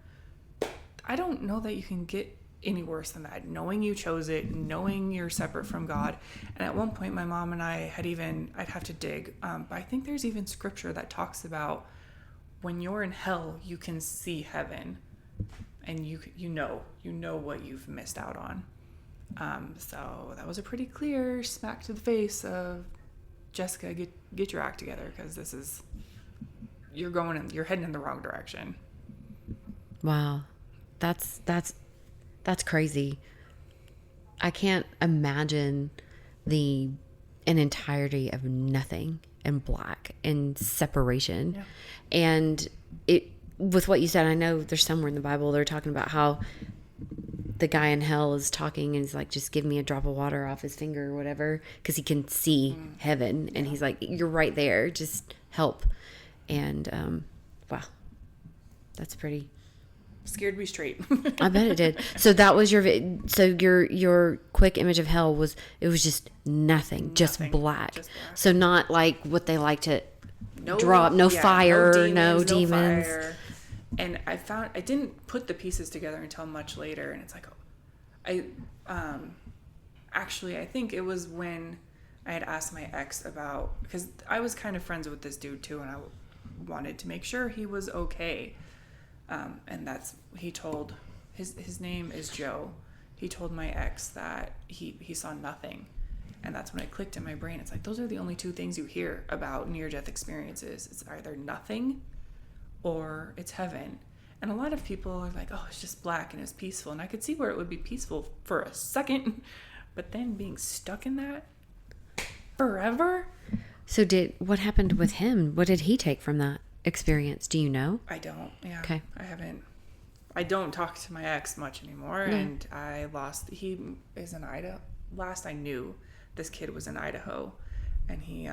I don't know that you can get any worse than that. Knowing you chose it, knowing you're separate from God. And at one point, my mom and I I'd have to dig, but I think there's even scripture that talks about when you're in hell, you can see heaven, and you know what you've missed out on. So that was a pretty clear smack to the face of, Jessica, get your act together, because you're heading in the wrong direction. Wow. That's crazy. I can't imagine an entirety of nothing and black and separation. Yeah. And with what you said, I know there's somewhere in the Bible they're talking about how the guy in hell is talking and he's like, just give me a drop of water off his finger or whatever, because he can see heaven. And he's like, you're right there, just help. And wow, that's pretty. Scared me straight. I bet it did. So that was your quick image of hell was, it was just nothing, just black. So not like what they like to drop, no fire, no demons. Fire. And I didn't put the pieces together until much later, and it's like, I think it was when I had asked my ex about, because I was kind of friends with this dude too, and I wanted to make sure he was okay. And he told, his name is Joe. He told my ex that he saw nothing. And that's when it clicked in my brain. It's like, those are the only two things you hear about near-death experiences. It's either nothing or it's heaven. And a lot of people are like, oh, it's just black and it's peaceful. And I could see where it would be peaceful for a second, but then being stuck in that forever. So what happened with him? What did he take from that experience? Do you know? I don't. Yeah. Okay. I don't talk to my ex much anymore. No. And he is in Idaho. Last I knew, this kid was in Idaho, and he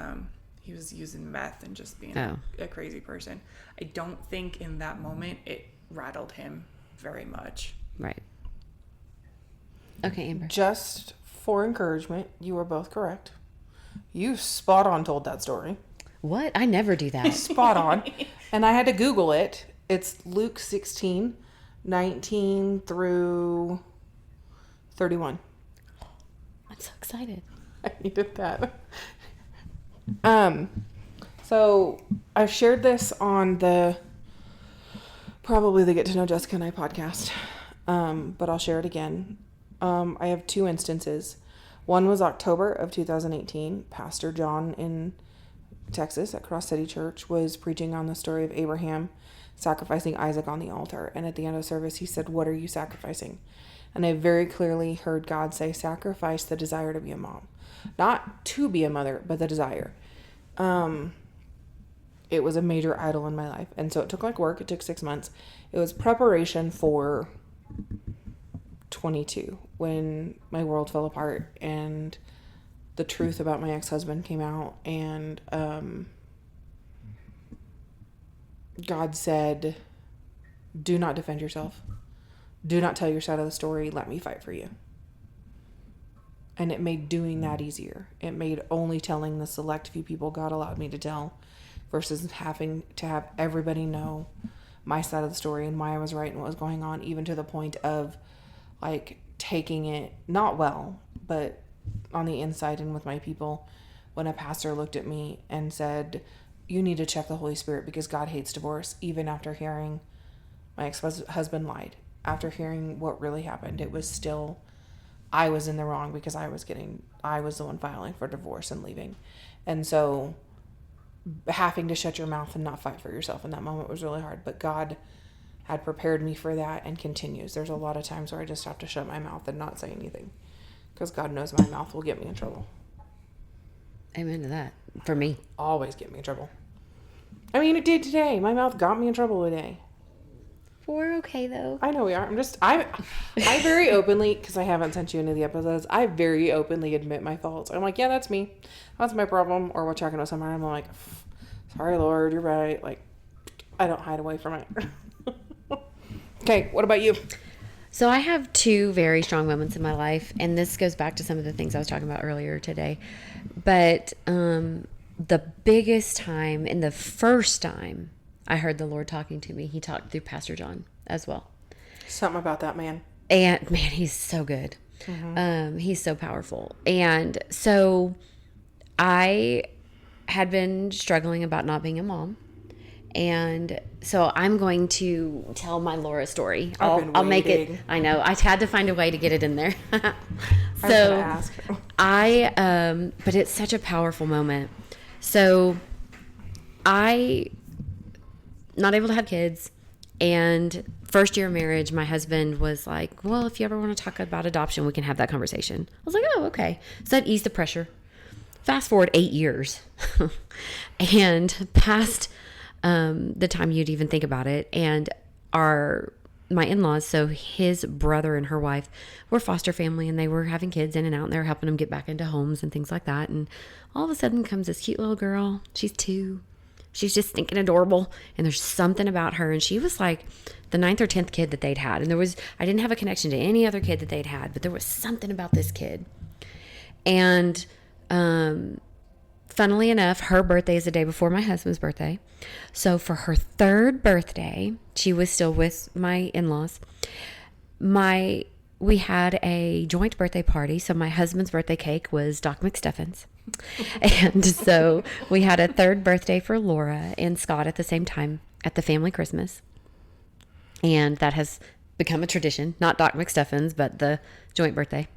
was using meth and just being a crazy person. I don't think in that moment it rattled him very much. Right. Okay, Amber. Just for encouragement, you were both correct. You spot on told that story. What? I never do that. Spot on. And I had to Google it. It's Luke 16, 19 through 31. I'm so excited. I needed that. So I've shared this on probably the Get to Know Jessica and I podcast. But I'll share it again. I have two instances. One was October of 2018. Pastor John in Texas at Cross City Church was preaching on the story of Abraham sacrificing Isaac on the altar. And at the end of the service, he said, "What are you sacrificing?" And I very clearly heard God say, "Sacrifice the desire to be a mom." Not to be a mother, but the desire. It was a major idol in my life. And so it took work. It took 6 months. It was preparation for 22 when my world fell apart and the truth about my ex-husband came out. And God said, "Do not defend yourself. Do not tell your side of the story. Let me fight for you." And it made doing that easier. It made only telling the select few people God allowed me to tell versus having to have everybody know my side of the story and why I was right and what was going on, even to the point of taking it not well, but on the inside and with my people, when a pastor looked at me and said, "You need to check the Holy Spirit because God hates divorce," even after hearing my ex-husband lied, after hearing what really happened, it was still, I was in the wrong because I was the one filing for divorce and leaving. And so having to shut your mouth and not fight for yourself in that moment was really hard, but God had prepared me for that and continues. There's a lot of times where I just have to shut my mouth and not say anything because God knows my mouth will get me in trouble. Amen to that. For me. Always get me in trouble. I mean, it did today. My mouth got me in trouble today. We're okay though. I know we are. I very openly, because I haven't sent you any of the episodes, I very openly admit my faults. I'm like, yeah, that's me. That's my problem. Or we're talking about someone, I'm like, sorry, Lord, you're right. I don't hide away from it. Okay, what about you? So I have two very strong moments in my life, and this goes back to some of the things I was talking about earlier today. But the biggest time and the first time I heard the Lord talking to me, he talked through Pastor John as well. Something about that man. And man, he's so good. He's so powerful. And so I had been struggling about not being a mom. And so I'm going to tell my Laura story. I'll make it. I know. I had to find a way to get it in there. So but it's such a powerful moment. So I not able to have kids, and first year of marriage, my husband was like, well, if you ever want to talk about adoption, we can have that conversation. I was like, oh, okay. So that eased the pressure. Fast forward 8 years and past the time you'd even think about it. And my in-laws, so his brother and her wife were foster family, and they were having kids in and out, and they were helping them get back into homes and things like that. And all of a sudden comes this cute little girl. She's 2. She's just stinking adorable. And there's something about her. And she was like the 9th or 10th kid that they'd had. And I didn't have a connection to any other kid that they'd had, but there was something about this kid. And, funnily enough, her birthday is the day before my husband's birthday. So for her 3rd birthday, she was still with my in-laws. We had a joint birthday party. So my husband's birthday cake was Doc McStuffins. And so we had a 3rd birthday for Laura and Scott at the same time at the family Christmas. And that has become a tradition, not Doc McStuffins, but the joint birthday.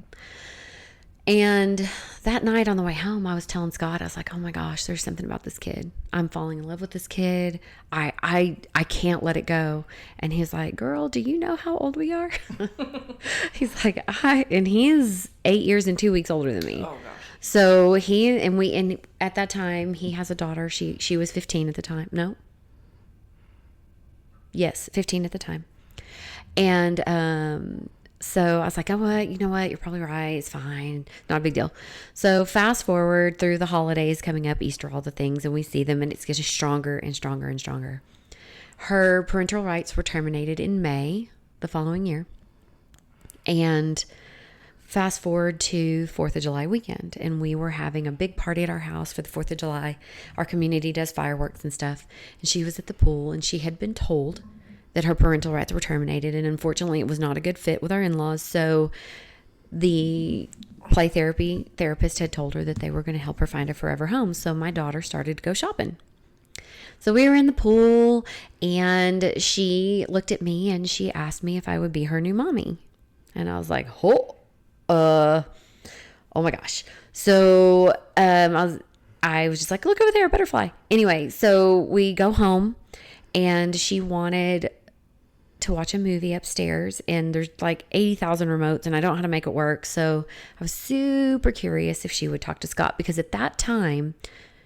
And that night on the way home, I was telling Scott, I was like, oh my gosh, there's something about this kid. I'm falling in love with this kid. I can't let it go. And he's like, girl, do you know how old we are? He's like, and he is 8 years and 2 weeks older than me. Oh gosh. So and at that time he has a daughter. She was 15 at the time. No. Yes, 15 at the time. And, so I was like, oh, what? You know what? You're probably right. It's fine. Not a big deal. So fast forward through the holidays coming up, Easter, all the things, and we see them, and it's getting stronger and stronger and stronger. Her parental rights were terminated in May the following year. And fast forward to 4th of July weekend, and we were having a big party at our house for the 4th of July. Our community does fireworks and stuff. And she was at the pool, and she had been told that her parental rights were terminated, and unfortunately it was not a good fit with our in-laws. So the play therapy therapist had told her that they were going to help her find a forever home. So my daughter started to go shopping. So we were in the pool, and she looked at me and she asked me if I would be her new mommy. And I was like, oh my gosh. So I was just like, look over there, a butterfly. Anyway, so we go home, and she wanted to watch a movie upstairs, and there's like 80,000 remotes, and I don't know how to make it work. So I was super curious if she would talk to Scott, because at that time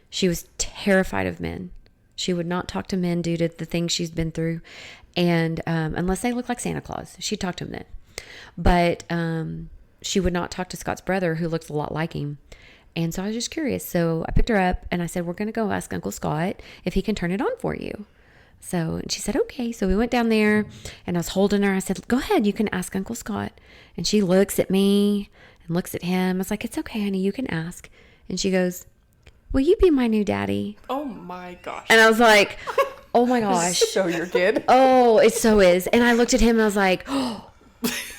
she was terrified of men. She would not talk to men due to the things she's been through. And unless they look like Santa Claus, she'd talk to him then. But she would not talk to Scott's brother, who looks a lot like him. And so I was just curious. So I picked her up and I said, we're going to go ask Uncle Scott if he can turn it on for you. So she said, okay. So we went down there, and I was holding her. I said, go ahead, you can ask Uncle Scott. And she looks at me and looks at him. I was like, it's okay, honey, you can ask. And she goes, will you be my new daddy? Oh my gosh. And I was like, oh my gosh. Show your kid. Oh, it so is. And I looked at him and I was like, oh,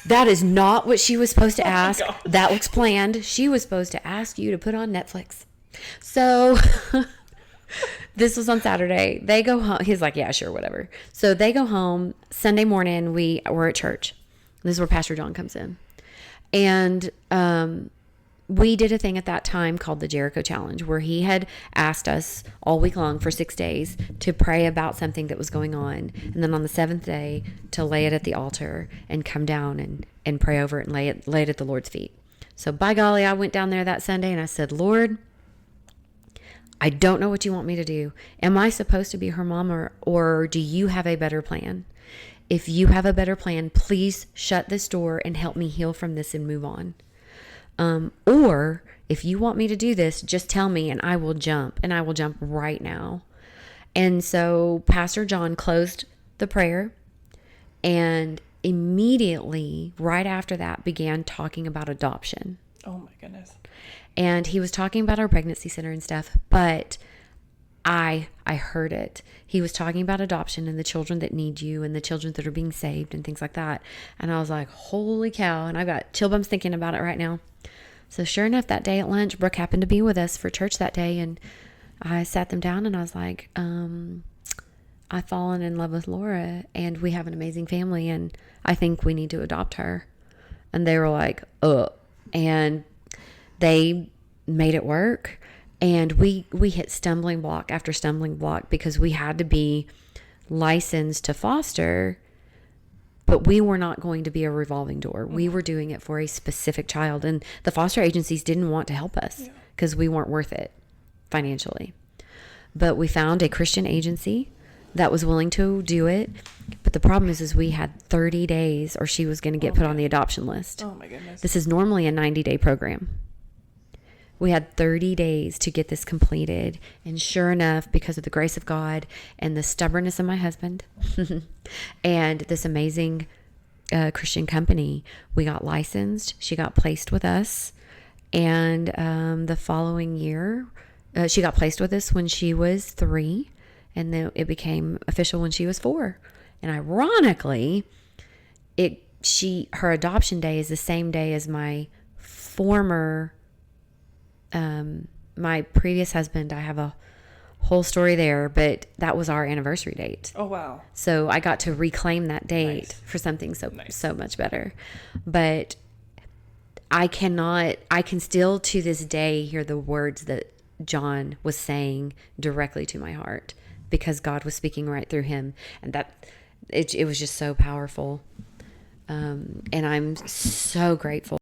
that is not what she was supposed to ask. That was planned. She was supposed to ask you to put on Netflix. So this was on Saturday. They go home. He's like, yeah, sure, whatever. So they go home. Sunday morning, we were at church. This is where Pastor John comes in. And we did a thing at that time called the Jericho Challenge, where he had asked us all week long for 6 days to pray about something that was going on. And then on the 7th day to lay it at the altar and come down and pray over it and lay it at the Lord's feet. So by golly, I went down there that Sunday and I said, Lord, I don't know what you want me to do. Am I supposed to be her mom, or do you have a better plan? If you have a better plan, please shut this door and help me heal from this and move on. Or if you want me to do this, just tell me and I will jump, and I will jump right now. And so Pastor John closed the prayer, and immediately right after that began talking about adoption. Oh my goodness. And he was talking about our pregnancy center and stuff, but I heard it. He was talking about adoption and the children that need you and the children that are being saved and things like that. And I was like, holy cow. And I've got chill bumps thinking about it right now. So sure enough, that day at lunch, Brooke happened to be with us for church that day. And I sat them down and I was like, I've fallen in love with Laura and we have an amazing family and I think we need to adopt her. And they were like, and they made it work. And we hit stumbling block after stumbling block because we had to be licensed to foster, but we were not going to be a revolving door. We were doing it for a specific child. And the foster agencies didn't want to help us because we weren't worth it financially. But we found a Christian agency that was willing to do it. But the problem is we had 30 days or she was going to get put on the adoption list. Oh my goodness. This is normally a 90-day program. We had 30 days to get this completed. And sure enough, because of the grace of God and the stubbornness of my husband and this amazing Christian company, we got licensed. She got placed with us. And the following year, she got placed with us when she was 3. And then it became official when she was 4. And ironically, her adoption day is the same day as my former my previous husband. I have a whole story there, but that was our anniversary date. Oh, wow. So I got to reclaim that date for something so much better. But I can still to this day hear the words that John was saying directly to my heart because God was speaking right through him. And that it was just so powerful. And I'm so grateful